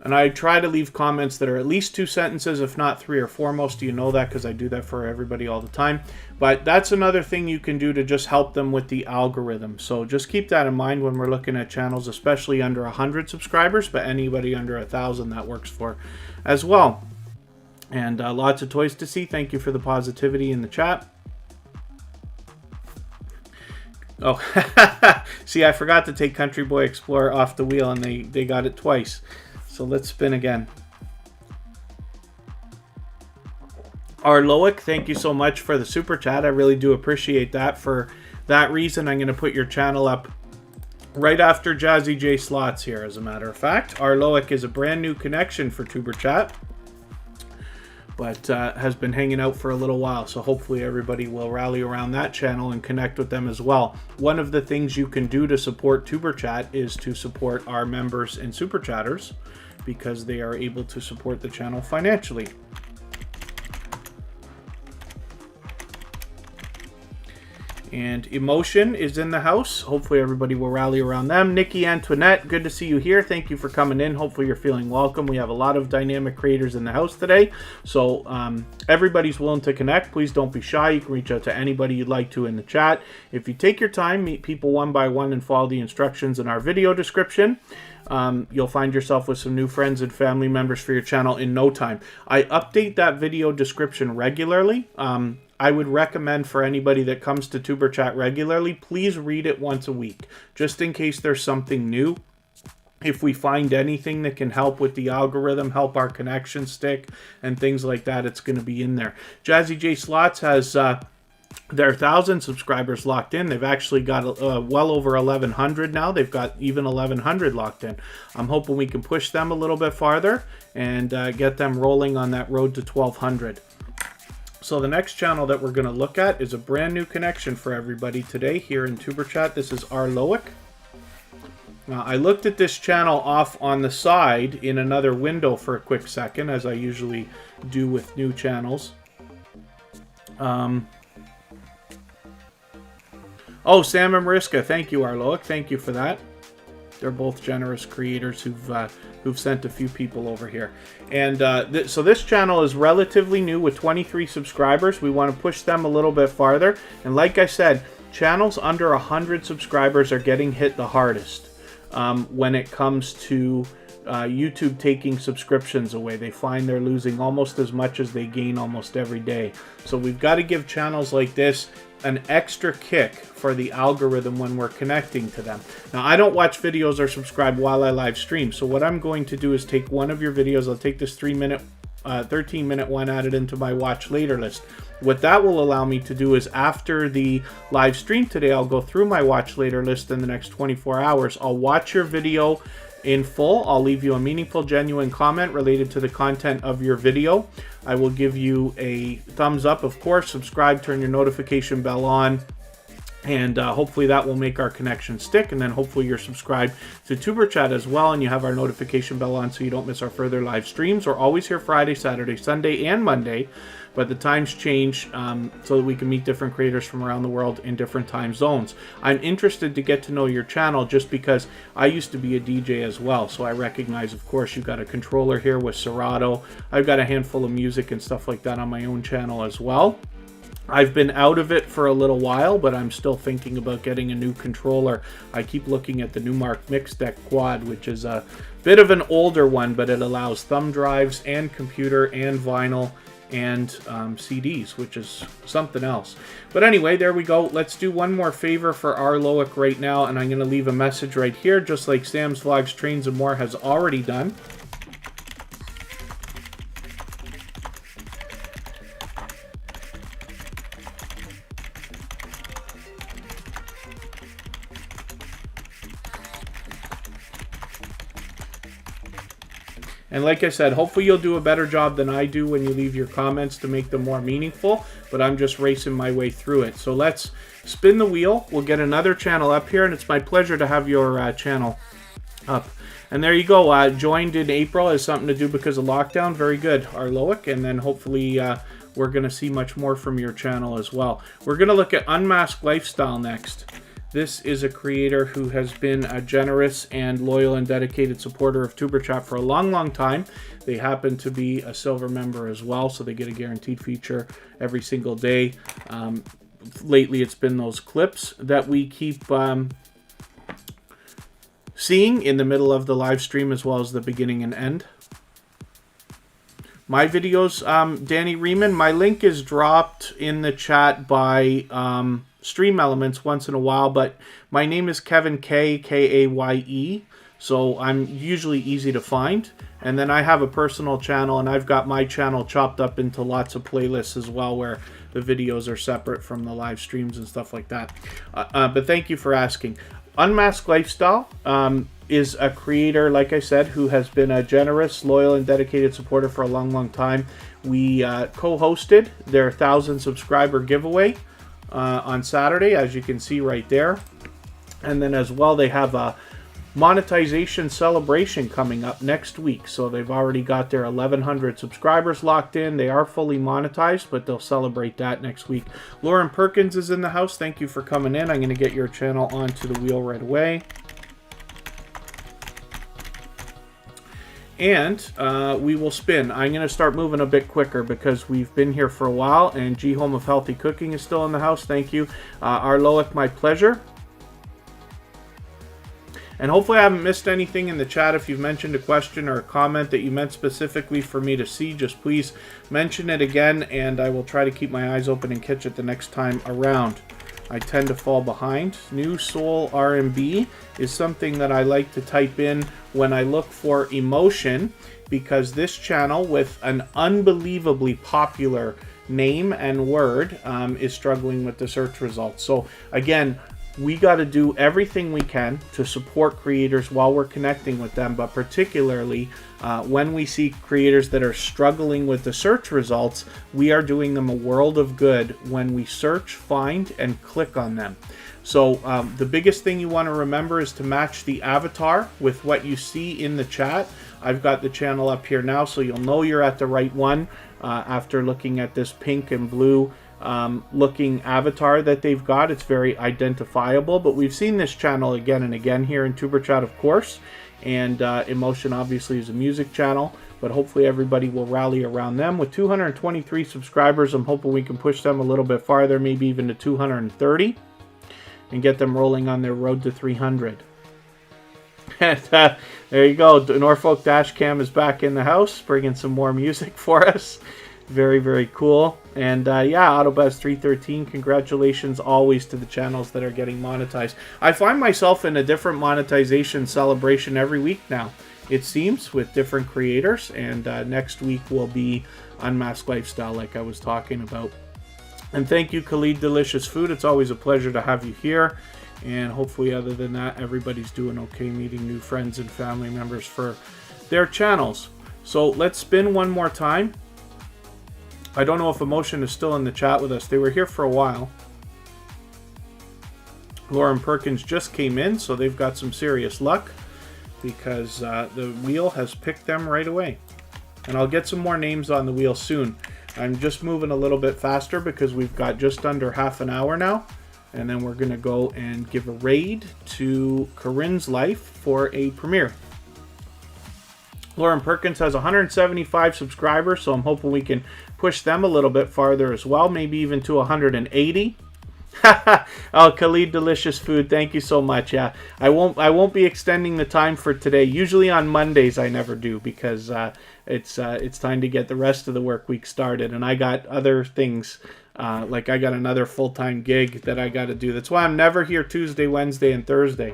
And I try to leave comments that are at least 2 sentences, if not 3 or 4. Most of you know that because I do that for everybody all the time. But that's another thing you can do to just help them with the algorithm. So just keep that in mind when we're looking at channels, especially under 100 subscribers, but anybody under 1,000 that works for as well. And lots of toys to see. Thank you for the positivity in the chat. Oh, see, I forgot to take Country Boy Explorer off the wheel, and they got it twice. So let's spin again. Arloic, thank you so much for the super chat. I really do appreciate that. For that reason, I'm going to put your channel up right after Jazzy J Slots here, as a matter of fact. Arloic is a brand new connection for Tuberchat, but has been hanging out for a little while, so hopefully everybody will rally around that channel and connect with them as well. One of the things you can do to support Tuberchat is to support our members and super chatters, because they are able to support the channel financially. And Emotion is in the house. Hopefully everybody will rally around them. Nikki Antoinette, good to see you here. Thank you for coming in. Hopefully you're feeling welcome. We have a lot of dynamic creators in the house today. So everybody's willing to connect. Please don't be shy. You can reach out to anybody you'd like to in the chat. If you take your time, meet people one by one, and follow the instructions in our video description, you'll find yourself with some new friends and family members for your channel in no time. I update that video description regularly. I would recommend for anybody that comes to Tuberchat regularly, please read it once a week, just in case there's something new. If we find anything that can help with the algorithm, help our connection stick, and things like that, it's going to be in there. Jazzy J Slots has their 1,000 subscribers locked in. They've actually got well over 1,100 now. They've got even 1,100 locked in. I'm hoping we can push them a little bit farther and get them rolling on that road to 1,200. So the next channel that we're going to look at is a brand new connection for everybody today here in Tuberchat. This is Arloic. Now, I looked at this channel off on the side in another window for a quick second, as I usually do with new channels. Oh, Sam and Mariska, thank you, Arloic. Thank you for that. They're both generous creators who've sent a few people over here. And so this channel is relatively new with 23 subscribers. We want to push them a little bit farther. And like I said, channels under 100 subscribers are getting hit the hardest when it comes to YouTube taking subscriptions away. They find they're losing almost as much as they gain almost every day. So we've got to give channels like this an extra kick for the algorithm when we're connecting to them. Now, I don't watch videos or subscribe while I live stream. So what I'm going to do is take one of your videos. I'll take this 13-minute one, add it into my watch later list. What that will allow me to do is after the live stream today, I'll go through my watch later list in the next 24 hours. I'll watch your video in full. I'll leave you a meaningful, genuine comment related to the content of your video. I will give you a thumbs up, of course, subscribe, turn your notification bell on, and hopefully that will make our connection stick. And then hopefully you're subscribed to Tuberchat as well, and you have our notification bell on so you don't miss our further live streams. We're always here Friday, Saturday, Sunday, and Monday, but the times change so that we can meet different creators from around the world in different time zones. I'm interested to get to know your channel just because I used to be a DJ as well, so I recognize, of course, you've got a controller here with Serato. I've got a handful of music and stuff like that on my own channel as well. I've been out of it for a little while, but I'm still thinking about getting a new controller. I keep looking at the Numark Mix Deck Quad, which is a bit of an older one, but it allows thumb drives and computer and vinyl and CDs, which is something else. But anyway, there we go. Let's do one more favor for Arloic right now, and I'm going to leave a message right here, just like Sam's Vlogs, Trains, and More has already done. And like I said, hopefully you'll do a better job than I do when you leave your comments to make them more meaningful, but I'm just racing my way through it. So let's spin the wheel. We'll get another channel up here, and it's my pleasure to have your channel up. And there you go. Joined in April has something to do because of lockdown. Very good, Arloic. And then hopefully we're going to see much more from your channel as well. We're going to look at Unmasked Lifestyle next. This is a creator who has been a generous and loyal and dedicated supporter of Tuberchat for a long, long time. They happen to be a silver member as well, so they get a guaranteed feature every single day. Lately, it's been those clips that we keep seeing in the middle of the live stream as well as the beginning and end. My videos, Danny Riemann, my link is dropped in the chat by Stream Elements once in a while, but my name is Kevin K, K-A-Y-E, so I'm usually easy to find. And then I have a personal channel, and I've got my channel chopped up into lots of playlists as well, where the videos are separate from the live streams and stuff like that. But thank you for asking. Unmasked Lifestyle is a creator, like I said, who has been a generous, loyal, and dedicated supporter for a long, long time. We co-hosted their 1,000 subscriber giveaway on Saturday, as you can see right there. And then as well, they have a monetization celebration coming up next week. So they've already got their 1,100 subscribers locked in. They are fully monetized, but they'll celebrate that next week. Lauren Perkins is in the house. Thank you for coming in. I'm going to get your channel onto the wheel right away. And we will spin. I'm going to start moving a bit quicker because we've been here for a while, and G Home of Healthy Cooking is still in the house. Thank you. Arloic, my pleasure. And hopefully I haven't missed anything in the chat. If you've mentioned a question or a comment that you meant specifically for me to see, just please mention it again, and I will try to keep my eyes open and catch it the next time around. I tend to fall behind. New Soul R&B is something that I like to type in when I look for emotion, because this channel, with an unbelievably popular name and word, is struggling with the search results. So again, we got to do everything we can to support creators while we're connecting with them, but particularly when we see creators that are struggling with the search results, we are doing them a world of good when we search, find, and click on them. So the biggest thing you want to remember is to match the avatar with what you see in the chat. I've got the channel up here now, so you'll know you're at the right one after looking at this pink and blue looking avatar that they've got. It's very identifiable, but we've seen this channel again and again here in Tuberchat, of course, and Emotion obviously is a music channel, but hopefully everybody will rally around them. With 223 subscribers, I'm hoping we can push them a little bit farther, maybe even to 230, and get them rolling on their road to 300. And there you go. Norfolk Dashcam is back in the house, bringing some more music for us. Very, very cool. And yeah, Autobuzz313, congratulations always to the channels that are getting monetized. I find myself in a different monetization celebration every week now, it seems, with different creators. And next week will be Unmasked Lifestyle, like I was talking about. And thank you, Khalid Delicious Food. It's always a pleasure to have you here. And hopefully, other than that, everybody's doing okay, meeting new friends and family members for their channels. So let's spin one more time. I don't know if Emotion is still in the chat with us. They were here for a while. Lauren Perkins just came in, so they've got some serious luck because the wheel has picked them right away. And I'll get some more names on the wheel soon. I'm just moving a little bit faster because we've got just under half an hour now. And then we're going to go and give a raid to Corinne's Life for a premiere. Lauren Perkins has 175 subscribers, so I'm hoping we can push them a little bit farther as well, maybe even to 180. Oh, Khalid Delicious Food, thank you so much. Yeah, I won't be extending the time for today. Usually on Mondays I never do because it's time to get the rest of the work week started, and I got other things. Like I got another full-time gig that I got to do. That's why I'm never here Tuesday, Wednesday, and Thursday.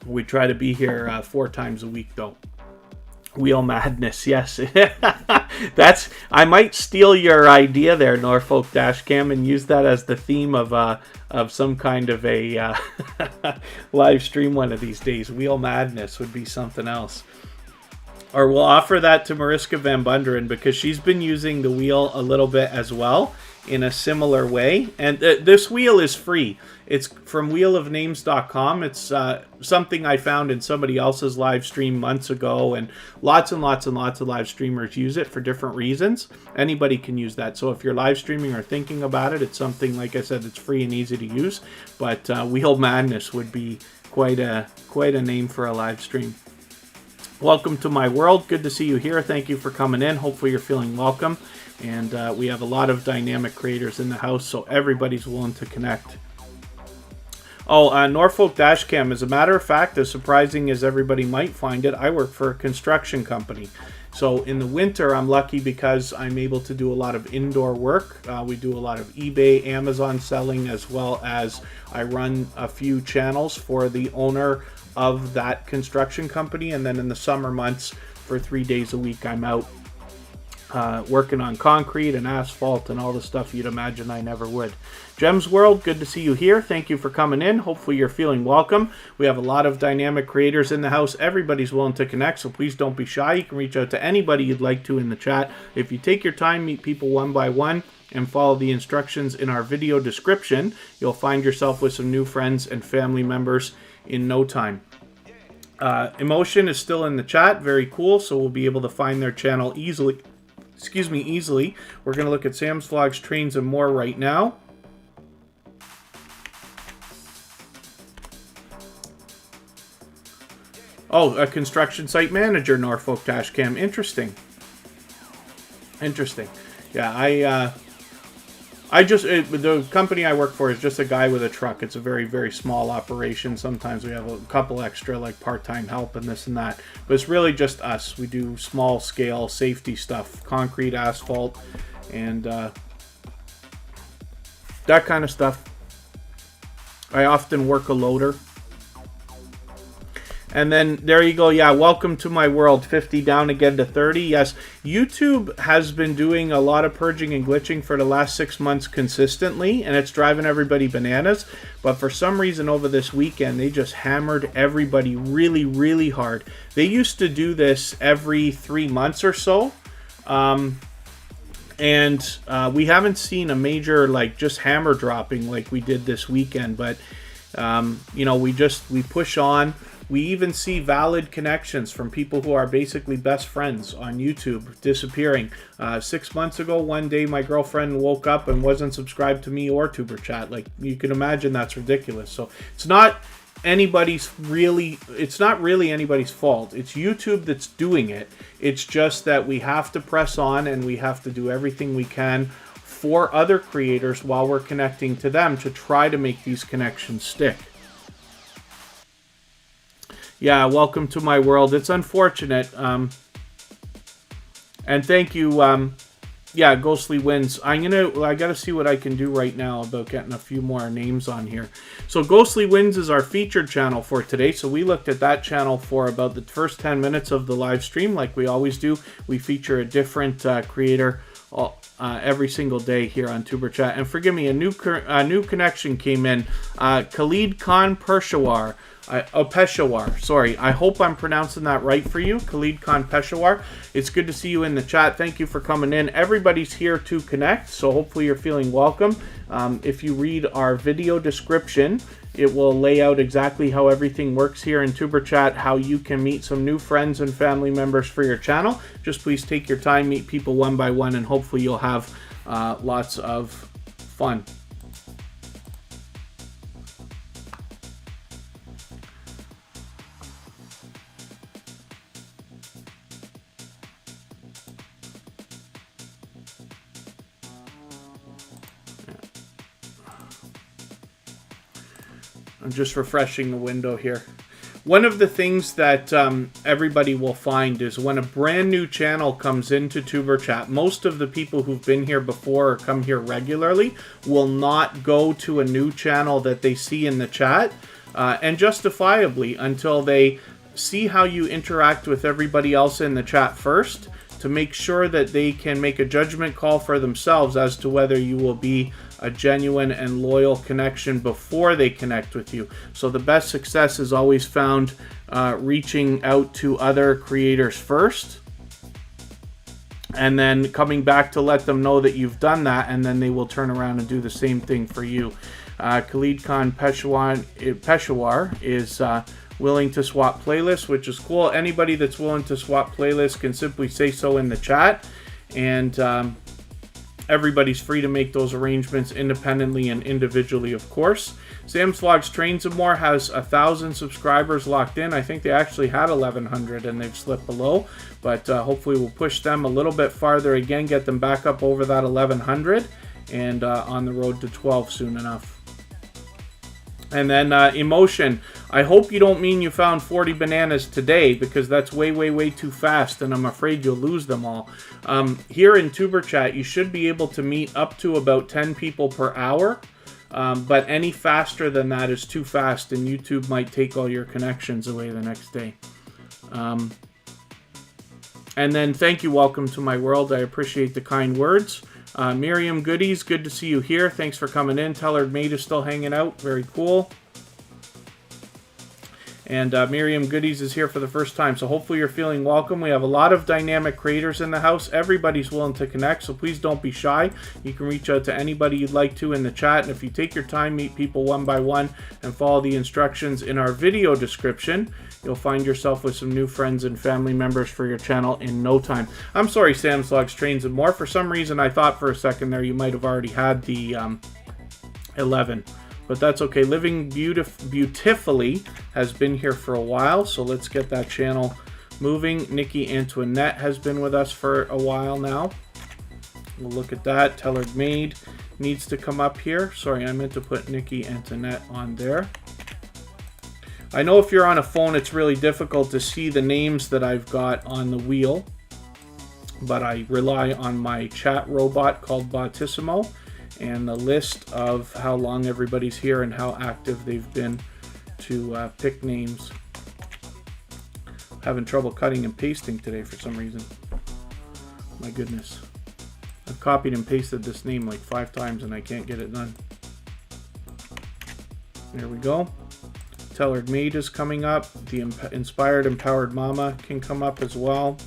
We try to be here 4 times a week, though. Wheel Madness, yes. I might steal your idea there, Norfolk Dashcam, and use that as the theme of some kind of a live stream one of these days. Wheel Madness would be something else. Or we'll offer that to Mariska Van Bunderen because she's been using the wheel a little bit as well in a similar way. And this wheel is free. It's from wheelofnames.com. It's something I found in somebody else's live stream months ago, and lots and lots and lots of live streamers use it for different reasons. Anybody can use that. So if you're live streaming or thinking about it, it's something, like I said, it's free and easy to use. But Wheel Madness would be quite a name for a live stream. Welcome to my world. Good to see you here. Thank you for coming in. Hopefully you're feeling welcome. And we have a lot of dynamic creators in the house, so everybody's willing to connect. Oh, Norfolk Dashcam. As a matter of fact, as surprising as everybody might find it, I work for a construction company. So in the winter, I'm lucky because I'm able to do a lot of indoor work. We do a lot of eBay, Amazon selling, as well as I run a few channels for the owner of that construction company. And then in the summer months, for 3 days a week, I'm out working on concrete and asphalt and all the stuff you'd imagine I never would. Gems World, good to see you here. Thank you for coming in. Hopefully you're feeling welcome. We have a lot of dynamic creators in the house. Everybody's willing to connect, so please don't be shy. You can reach out to anybody you'd like to in the chat. If you take your time, meet people one by one, and follow the instructions in our video description, you'll find yourself with some new friends and family members in no time. Emotion is still in the chat. Very cool. So we'll be able to find their channel easily. Easily. We're going to look at Sam's Vlogs, Trains, and More right now. Oh, a construction site manager, Norfolk Dashcam. Interesting. Interesting. Yeah, the company I work for is just a guy with a truck. It's a very, very small operation. Sometimes we have a couple extra, like part-time help and this and that. But it's really just us. We do small-scale safety stuff, concrete, asphalt, and that kind of stuff. I often work a loader. And then there you go. Yeah, welcome to my world. 50 down again to 30. Yes, YouTube has been doing a lot of purging and glitching for the last 6 months consistently, and it's driving everybody bananas. But for some reason over this weekend, they just hammered everybody really, really hard. They used to do this every 3 months or so. And we haven't seen a major, like, just hammer dropping like we did this weekend. But, you know, we push on. We even see valid connections from people who are basically best friends on YouTube disappearing. 6 months ago, one day, my girlfriend woke up and wasn't subscribed to me or Tuberchat. Like, you can imagine that's ridiculous. So it's not really anybody's fault. It's YouTube that's doing it. It's just that we have to press on and we have to do everything we can for other creators while we're connecting to them to try to make these connections stick. Yeah, welcome to my world. It's unfortunate. And thank you. Yeah, Ghostly Winds. I gotta see what I can do right now about getting a few more names on here. So Ghostly Winds is our featured channel for today. So we looked at that channel for about the first 10 minutes of the live stream, like we always do. We feature a different creator every single day here on Tuberchat. And forgive me, a new connection came in. Khalid Khan Peshawar. Peshawar, sorry. I hope I'm pronouncing that right for you. Khalid Khan Peshawar. It's good to see you in the chat. Thank you for coming in. Everybody's here to connect, so hopefully you're feeling welcome. If you read our video description, it will lay out exactly how everything works here in Tuberchat, how you can meet some new friends and family members for your channel. Just please take your time, meet people one by one, and hopefully you'll have lots of fun. I'm just refreshing the window here. One of the things that everybody will find is when a brand new channel comes into Tuberchat, most of the people who've been here before or come here regularly will not go to a new channel that they see in the chat, and justifiably, until they see how you interact with everybody else in the chat first, to make sure that they can make a judgment call for themselves as to whether you will be a genuine and loyal connection before they connect with you. So the best success is always found reaching out to other creators first, and then coming back to let them know that you've done that, and then they will turn around and do the same thing for you. Khalid Khan Peshawar is willing to swap playlists, which is cool. Anybody that's willing to swap playlists can simply say so in the chat, and everybody's free to make those arrangements independently and individually, of course. Sam's Vlogs Trains and More has 1,000 subscribers locked in. I think they actually had 1,100 and they've slipped below, but hopefully we'll push them a little bit farther again, get them back up over that 1,100, and on the road to 12 soon enough. And then Emotion. I hope you don't mean you found 40 bananas today, because that's way, way, way too fast, and I'm afraid you'll lose them all. Here in Tuberchat, you should be able to meet up to about 10 people per hour, but any faster than that is too fast, and YouTube might take all your connections away the next day. And then thank you, welcome to my world. I appreciate the kind words. Miriam Goodies, good to see you here. Thanks for coming in. Tellard Maid is still hanging out. Very cool. And Miriam Goodies is here for the first time, so hopefully you're feeling welcome. We have a lot of dynamic creators in the house. Everybody's willing to connect, so please don't be shy. You can reach out to anybody you'd like to in the chat, and if you take your time, meet people one by one, and follow the instructions in our video description, you'll find yourself with some new friends and family members for your channel in no time. I'm sorry, Sam's Vlogs Trains and More. For some reason, I thought for a second there you might have already had the 11. But that's okay. Living Beautifully has been here for a while, so let's get that channel moving. Nikki Antoinette has been with us for a while now. We'll look at that. Tellard Maid needs to come up here. Sorry, I meant to put Nikki Antoinette on there. I know if you're on a phone, it's really difficult to see the names that I've got on the wheel, but I rely on my chat robot called Bottissimo and the list of how long everybody's here and how active they've been to pick names. Having trouble cutting and pasting today for some reason. My goodness. I've copied and pasted this name like 5 times and I can't get it done. There we go. Tellard Maid is coming up. The Inspired Empowered Mama can come up as well.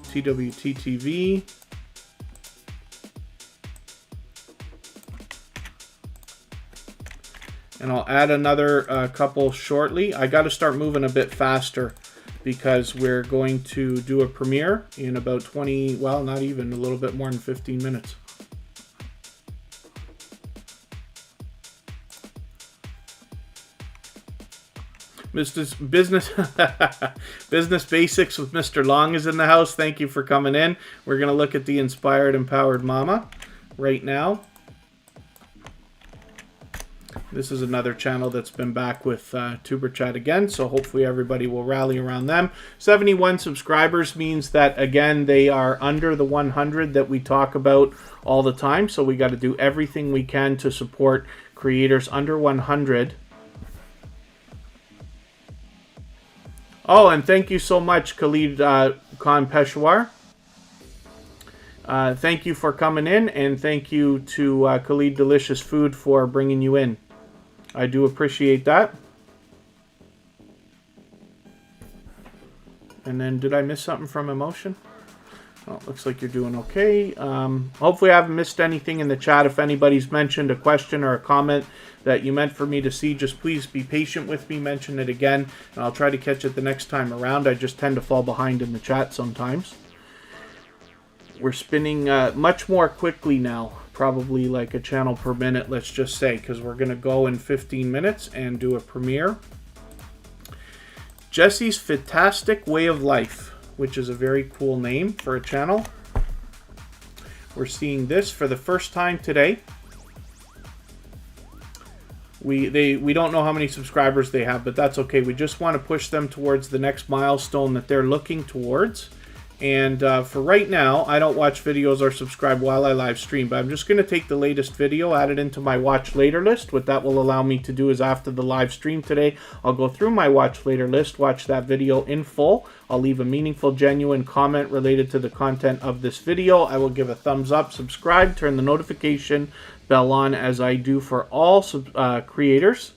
TWTTV. And I'll add another couple shortly. I got to start moving a bit faster because we're going to do a premiere in about 20, well, not even, a little bit more than 15 minutes. Business Basics with Mr. Long is in the house. Thank you for coming in. We're going to look at the Inspired Empowered Mama right now. This is another channel that's been back with Tuberchat again, so hopefully everybody will rally around them. 71 subscribers means that, again, they are under the 100 that we talk about all the time, so we got to do everything we can to support creators under 100. Oh, and thank you so much, Khalid Khan Peshawar. Thank you for coming in, and thank you to Khalid Delicious Food for bringing you in. I do appreciate that. And then, did I miss something from Emotion? Oh, looks like you're doing okay. Hopefully I haven't missed anything in the chat. If anybody's mentioned a question or a comment that you meant for me to see, just please be patient with me. Mention it again, and I'll try to catch it the next time around. I just tend to fall behind in the chat sometimes. We're spinning much more quickly now. Probably like a channel per minute, let's just say, because we're going to go in 15 minutes and do a premiere. Jesse's Fantastic Way of Life, which is a very cool name for a channel. We're seeing this for the first time today. We don't know how many subscribers they have, but that's okay. We just want to push them towards the next milestone that they're looking towards. And for right now, I don't watch videos or subscribe while I live stream, but I'm just going to take the latest video, add it into my watch later list. What that will allow me to do is after the live stream today, I'll go through my watch later list, watch that video in full. I'll leave a meaningful, genuine comment related to the content of this video. I will give a thumbs up, subscribe, turn the notification bell on as I do for all creators.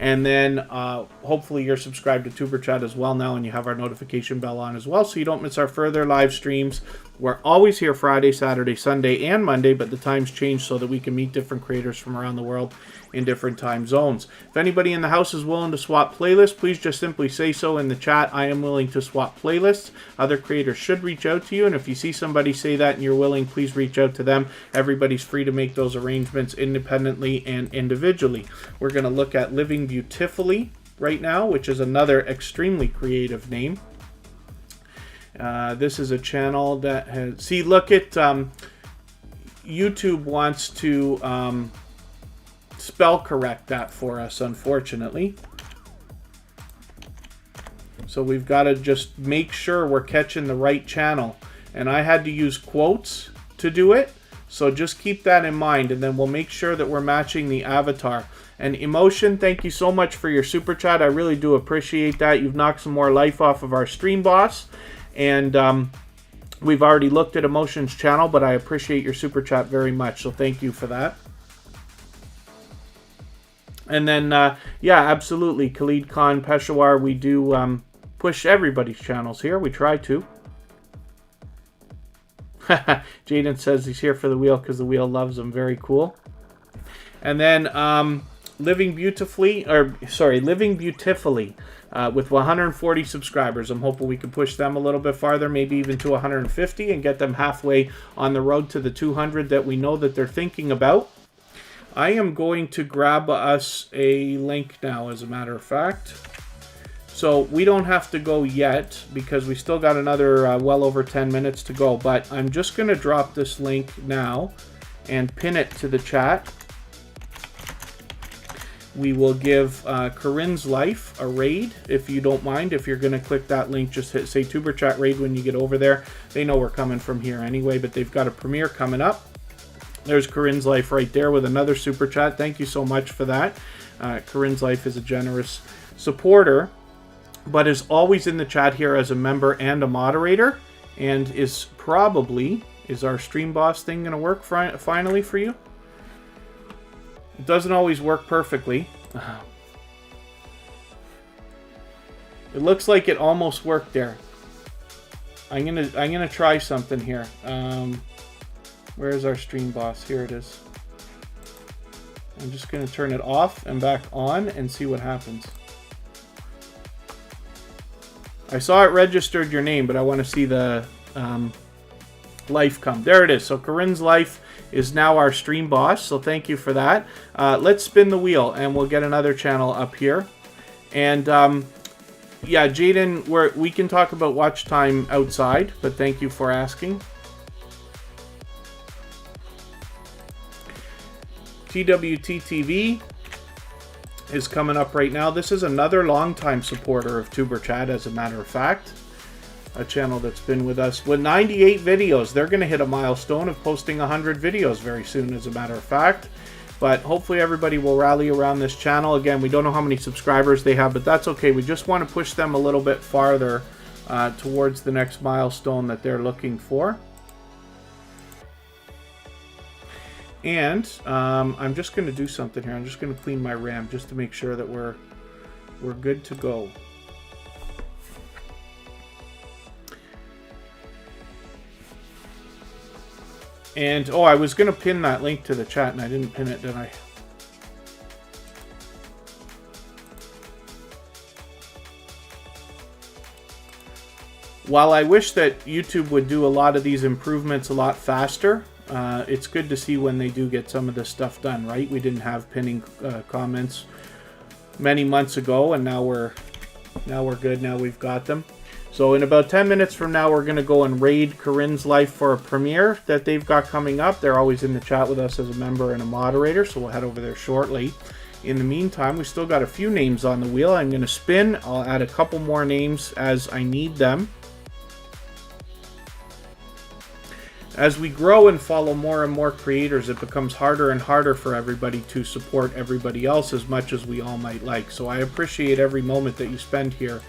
And then hopefully you're subscribed to Tuberchat as well now, and you have our notification bell on as well, so you don't miss our further live streams. We're always here Friday, Saturday, Sunday, and Monday, but the times change so that we can meet different creators from around the world in different time zones. If anybody in the house is willing to swap playlists, please just simply say so in the chat. I am willing to swap playlists. Other creators should reach out to you, and if you see somebody say that and you're willing, please reach out to them. Everybody's free to make those arrangements independently and individually. We're going to look at Living Beautifully right now, which is another extremely creative name. This is a channel that has... See, look at... YouTube wants to spell correct that for us, unfortunately. So we've got to just make sure we're catching the right channel. And I had to use quotes to do it. So just keep that in mind, and then we'll make sure that we're matching the avatar. And Emotion, thank you so much for your super chat. I really do appreciate that. You've knocked some more life off of our stream boss. And we've already looked at Emotion's channel, but I appreciate your super chat very much. So thank you for that. And then, yeah, absolutely, Khalid Khan Peshawar, we do push everybody's channels here. We try to. Jaden says he's here for the wheel because the wheel loves him. Very cool. And then Living Beautifully with 140 subscribers. I'm hoping we can push them a little bit farther, maybe even to 150, and get them halfway on the road to the 200 that we know that they're thinking about. I am going to grab us a link now, as a matter of fact. So we don't have to go yet because we still got another well over 10 minutes to go. But I'm just going to drop this link now and pin it to the chat. We will give Corinne's Life a raid, if you don't mind. If you're going to click that link, just say Tuberchat raid when you get over there. They know we're coming from here anyway, but they've got a premiere coming up. There's Corinne's Life right there with another super chat. Thank you so much for that. Corinne's Life is a generous supporter, but is always in the chat here as a member and a moderator, and is our stream boss thing going to work finally for you? It doesn't always work perfectly. It looks like it almost worked there. I'm gonna try something here. Where's our stream boss? Here it is. I'm just gonna turn it off and back on and see what happens. I saw it registered your name, but I want to see the life come. There it is. So Corinne's Life is now our stream boss, so thank you for that. Let's spin the wheel and we'll get another channel up here. And yeah, Jaden, we can talk about watch time outside, but thank you for asking. TWT TV, is coming up right now. This is another longtime supporter of Tuberchat, as a matter of fact. A channel that's been with us with 98 videos. They're going to hit a milestone of posting 100 videos very soon, as a matter of fact. But hopefully everybody will rally around this channel. Again, we don't know how many subscribers they have, but that's okay. We just want to push them a little bit farther towards the next milestone that they're looking for. And I'm just going to do something here. I'm just going to clean my RAM just to make sure that we're good to go. And, oh, I was going to pin that link to the chat, and I didn't pin it, did I? While I wish that YouTube would do a lot of these improvements a lot faster, it's good to see when they do get some of this stuff done, right? We didn't have pinning comments many months ago, and now we're good. Now we've got them. So in about 10 minutes from now, we're going to go and raid Corinne's Life for a premiere that they've got coming up. They're always in the chat with us as a member and a moderator, so we'll head over there shortly. In the meantime, we still got a few names on the wheel. I'm going to spin. I'll add a couple more names as I need them. As we grow and follow more and more creators, it becomes harder and harder for everybody to support everybody else as much as we all might like. So I appreciate every moment that you spend here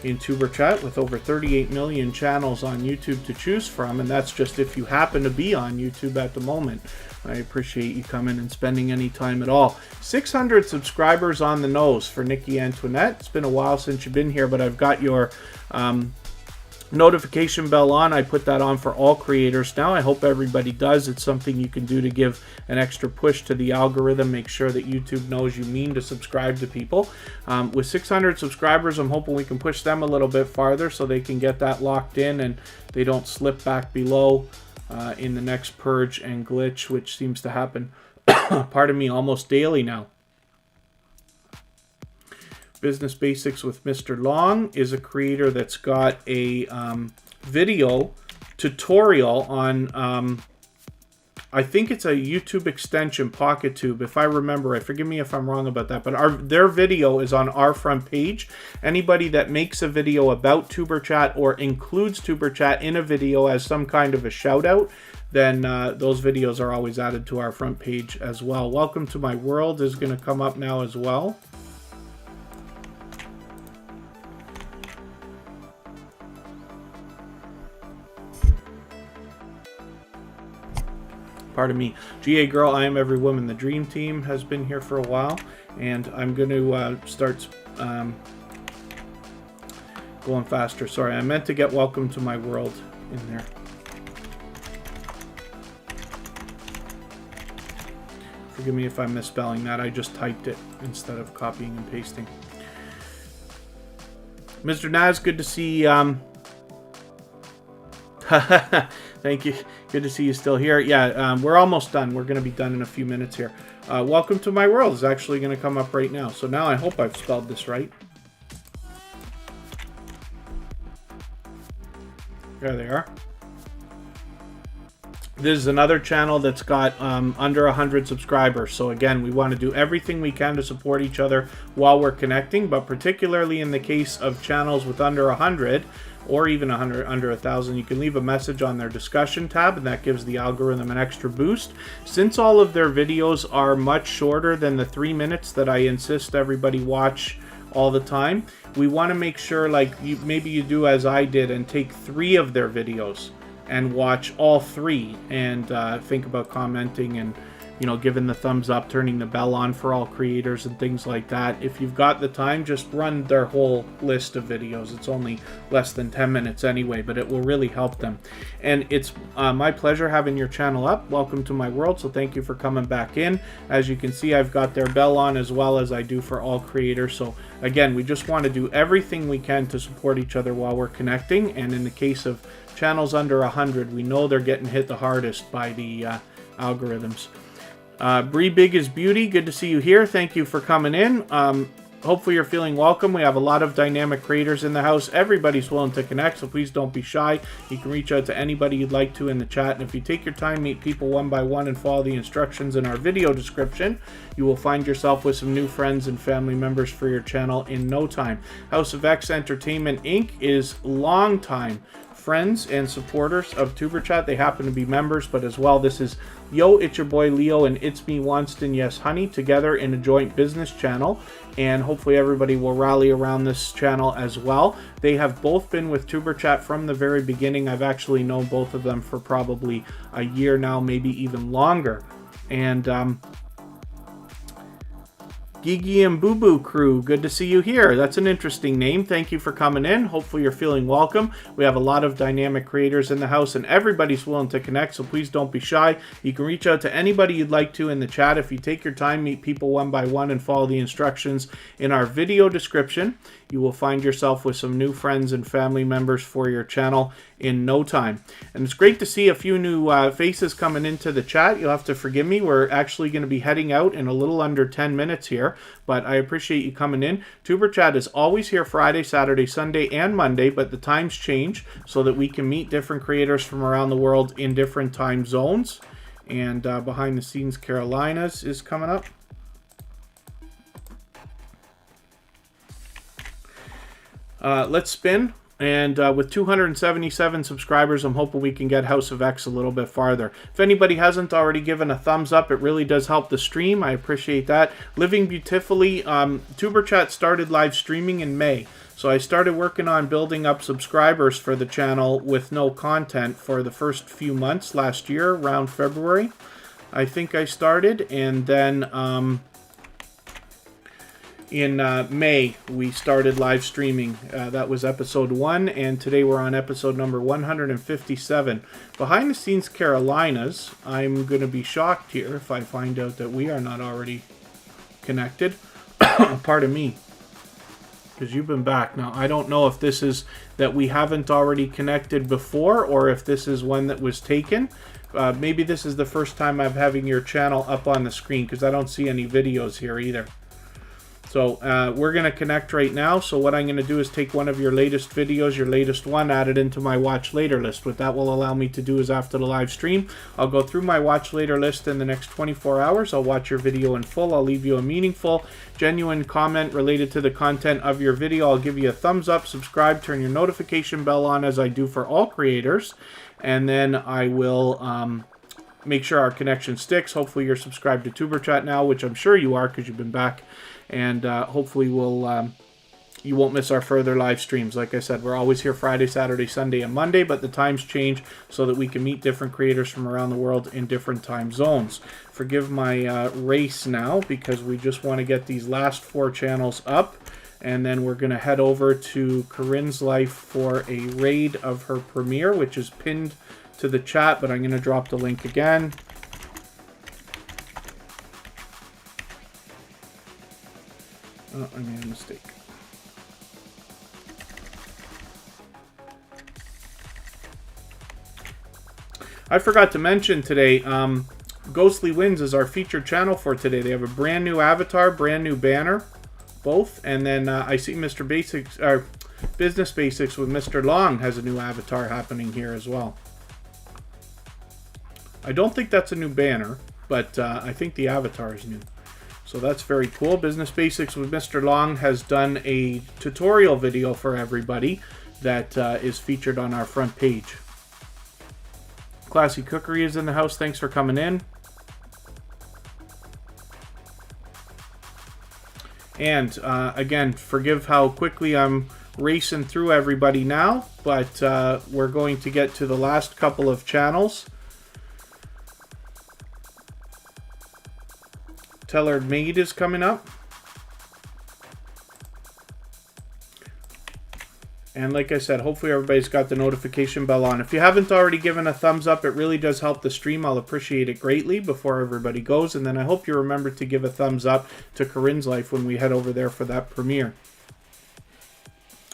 in Tuberchat with over 38 million channels on YouTube to choose from, and that's just if you happen to be on YouTube at the moment. I appreciate you coming and spending any time at all. 600 subscribers on the nose for Nikki Antoinette. It's been a while since you've been here, but I've got your notification bell on. I put that on for all creators now. I hope everybody does. It's something you can do to give an extra push to the algorithm, make sure that YouTube knows you mean to subscribe to people. With 600 subscribers, I'm hoping we can push them a little bit farther so they can get that locked in and they don't slip back below in the next purge and glitch, which seems to happen, pardon me, almost daily now. Business Basics with Mr. Long is a creator that's got a video tutorial on, I think it's a YouTube extension, PocketTube, if I remember. Forgive me if I'm wrong about that, but their video is on our front page. Anybody that makes a video about Tuberchat or includes Tuberchat in a video as some kind of a shout out, then those videos are always added to our front page as well. Welcome to My World is going to come up now as well. Pardon me. GA Girl, I Am Every Woman, the Dream Team has been here for a while, and I'm going to start going faster. Sorry, I meant to get Welcome to My World in there. Forgive me if I'm misspelling that. I just typed it instead of copying and pasting. Mr. Naz, good to see thank you. Good to see you still here. Yeah, we're almost done. We're going to be done in a few minutes here. Welcome to My World is actually going to come up right now. So now I hope I've spelled this right. There they are. This is another channel that's got under 100 subscribers. So again, we want to do everything we can to support each other while we're connecting, but particularly in the case of channels with under 100 or even under 1,000, you can leave a message on their discussion tab, and that gives the algorithm an extra boost. Since all of their videos are much shorter than the 3 minutes that I insist everybody watch all the time, we want to make sure, like, maybe you do as I did and take 3 of their videos and watch all 3 and think about commenting and, you know, giving the thumbs up, turning the bell on for all creators and things like that. If you've got the time, just run their whole list of videos. It's only less than 10 minutes anyway, but it will really help them. And it's my pleasure having your channel up. Welcome to My World, so thank you for coming back in. As you can see, I've got their bell on as well as I do for all creators. So again, we just want to do everything we can to support each other while we're connecting. And in the case of channels under 100, we know they're getting hit the hardest by the algorithms. Bree Big is Beauty, good to see you here. Thank you for coming in. hopefully you're feeling welcome. We have a lot of dynamic creators in the house. Everybody's willing to connect, so please don't be shy. You can reach out to anybody you'd like to in the chat. And if you take your time, meet people one by one, and follow the instructions in our video description, you will find yourself with some new friends and family members for your channel in no time. House of X Entertainment Inc. is longtime friends and supporters of Tuberchat. They happen to be members, but as well, this is Yo, it's your boy Leo, and it's me, Wanston, yes, honey, together in a joint business channel, and hopefully everybody will rally around this channel as well. They have both been with Tuberchat from the very beginning. I've actually known both of them for probably a year now, maybe even longer. And Gigi and Boo Boo Crew, good to see you here. That's an interesting name. Thank you for coming in. Hopefully you're feeling welcome. We have a lot of dynamic creators in the house, and everybody's willing to connect, so please don't be shy. You can reach out to anybody you'd like to in the chat. If you take your time, meet people one by one, and follow the instructions in our video description, you will find yourself with some new friends and family members for your channel in no time. And it's great to see a few new faces coming into the chat. You'll have to forgive me. We're actually going to be heading out in a little under 10 minutes here, but I appreciate you coming in. Tuberchat is always here Friday, Saturday, Sunday, and Monday, but the times change so that we can meet different creators from around the world in different time zones. And behind the scenes, Carolinas is coming up. Let's spin. And with 277 subscribers, I'm hoping we can get House of X a little bit farther. If anybody hasn't already given a thumbs up, it really does help the stream. I appreciate that. Living Beautifully, Tuberchat started live streaming in May. So I started working on building up subscribers for the channel with no content for the first few months last year, around February. I think I started, and then in May, we started live streaming. That was episode 1, and today we're on episode number 157. Behind the scenes Carolinas, I'm going to be shocked here if I find out that we are not already connected. Pardon me, because you've been back. Now, I don't know if this is that we haven't already connected before, or if this is one that was taken. Maybe this is the first time I'm having your channel up on the screen, because I don't see any videos here either. So we're going to connect right now. So what I'm going to do is take one of your latest videos, your latest one, add it into my watch later list. What that will allow me to do is after the live stream, I'll go through my watch later list in the next 24 hours. I'll watch your video in full. I'll leave you a meaningful, genuine comment related to the content of your video. I'll give you a thumbs up, subscribe, turn your notification bell on as I do for all creators. And then I will make sure our connection sticks. Hopefully you're subscribed to Tuberchat now, which I'm sure you are because you've been back. And hopefully you won't miss our further live streams. Like I said, we're always here Friday, Saturday, Sunday, and Monday, but the times change so that we can meet different creators from around the world in different time zones. Forgive my race now, because we just want to get these last 4 channels up, and then we're going to head over to Corinne's Life for a raid of her premiere, which is pinned to the chat, but I'm going to drop the link again. Oh, I made a mistake. I forgot to mention today, Ghostly Wins is our featured channel for today. They have a brand new avatar, brand new banner, both. And then I see Mr. Basics, or Business Basics with Mr. Long has a new avatar happening here as well. I don't think that's a new banner, but I think the avatar is new. So that's very cool. Business Basics with Mr. Long has done a tutorial video for everybody that is featured on our front page. Classy Cookery is in the house. Thanks for coming in. And again, forgive how quickly I'm racing through everybody now, but we're going to get to the last couple of channels. Tellard Maid is coming up. And like I said, hopefully everybody's got the notification bell on. If you haven't already given a thumbs up, it really does help the stream. I'll appreciate it greatly before everybody goes. And then I hope you remember to give a thumbs up to Corinne's Life when we head over there for that premiere.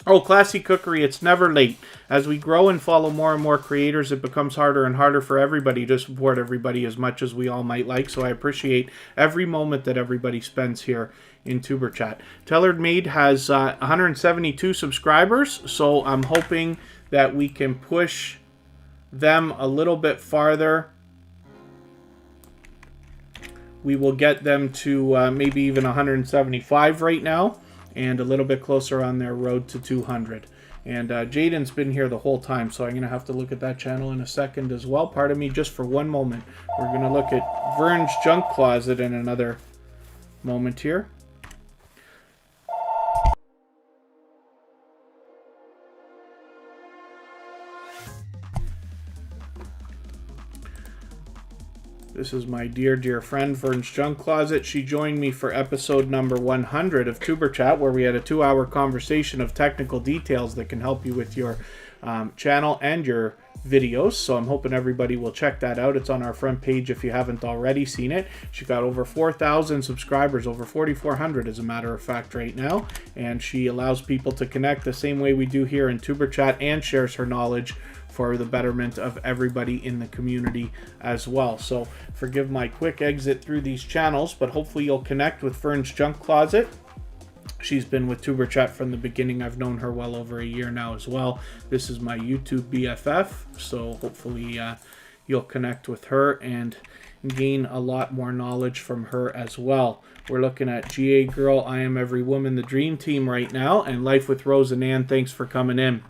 Oh, Classy Cookery, it's never late. As we grow and follow more and more creators, it becomes harder and harder for everybody to support everybody as much as we all might like. So I appreciate every moment that everybody spends here in Tuberchat. Tailored Made has 172 subscribers, so I'm hoping that we can push them a little bit farther. We will get them to maybe even 175 right now, and a little bit closer on their road to 200. And Jaden's been here the whole time, so I'm going to have to look at that channel in a second as well. Pardon me just for one moment. We're going to look at Vern's Junk Closet in another moment here. This is my dear, dear friend, Vern's Junk Closet. She joined me for episode number 100 of Tuberchat, where we had a 2-hour conversation of technical details that can help you with your channel and your videos. So I'm hoping everybody will check that out. It's on our front page if you haven't already seen it. She got over 4,000 subscribers, over 4,400 as a matter of fact right now. And she allows people to connect the same way we do here in Tuberchat, and shares her knowledge for the betterment of everybody in the community as well. So forgive my quick exit through these channels, but hopefully you'll connect with Vern's Junk Closet. She's been with Tuberchat from the beginning. I've known her well over a year now as well. This is my YouTube BFF, so hopefully you'll connect with her and gain a lot more knowledge from her as well. We're looking at GA Girl, I Am Every Woman, the Dream Team right now, and Life with Rose and Ann. Thanks for coming in.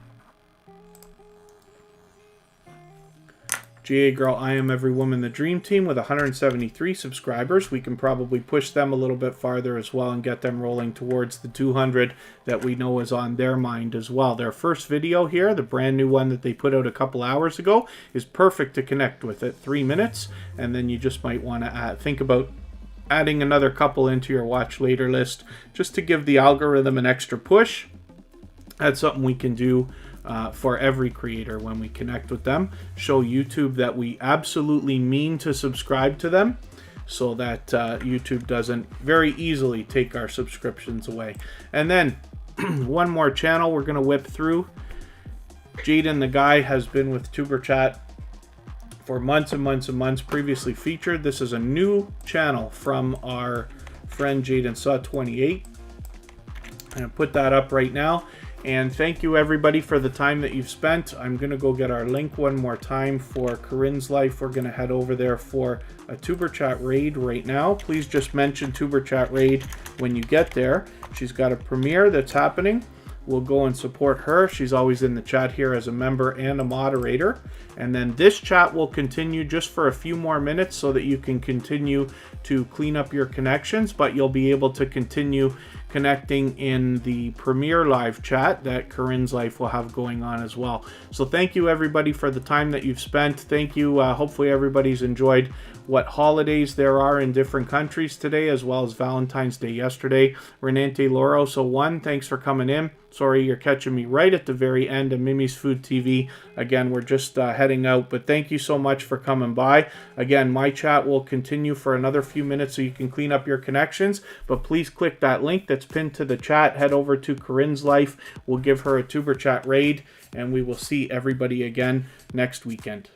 GA Girl, I Am Every Woman, the Dream Team with 173 subscribers. We can probably push them a little bit farther as well and get them rolling towards the 200 that we know is on their mind as well. Their first video here, the brand new one that they put out a couple hours ago, is perfect to connect with at 3 minutes. And then you just might want to think about adding another couple into your watch later list just to give the algorithm an extra push. That's something we can do for every creator when we connect with them. Show YouTube that we absolutely mean to subscribe to them, so that YouTube doesn't very easily take our subscriptions away. And then one more channel we're going to whip through. Jaden the Guy has been with Tuberchat for months and months and months, previously featured. This is a new channel from our friend Jaden Saw 28. I'm going to put that up right now. And thank you everybody for the time that you've spent. I'm going to go get our link one more time for Corinne's Life. We're going to head over there for a Tuberchat raid right now. Please just mention Tuberchat raid when you get there. She's got a premiere that's happening. We'll go and support her. She's always in the chat here as a member and a moderator. And then this chat will continue just for a few more minutes so that you can continue to clean up your connections, but you'll be able to continue connecting in the premiere live chat that Corinne's Life will have going on as well. So thank you everybody for the time that you've spent. Thank you. Hopefully everybody's enjoyed what holidays there are in different countries today, as well as Valentine's Day yesterday. Renante Loroso 1, thanks for coming in. Sorry you're catching me right at the very end of Mimi's Food TV. Again, we're just heading out, but thank you so much for coming by. Again, my chat will continue for another few minutes so you can clean up your connections, but please click that link that's pinned to the chat. Head over to Corinne's Life. We'll give her a Tuberchat raid, and we will see everybody again next weekend.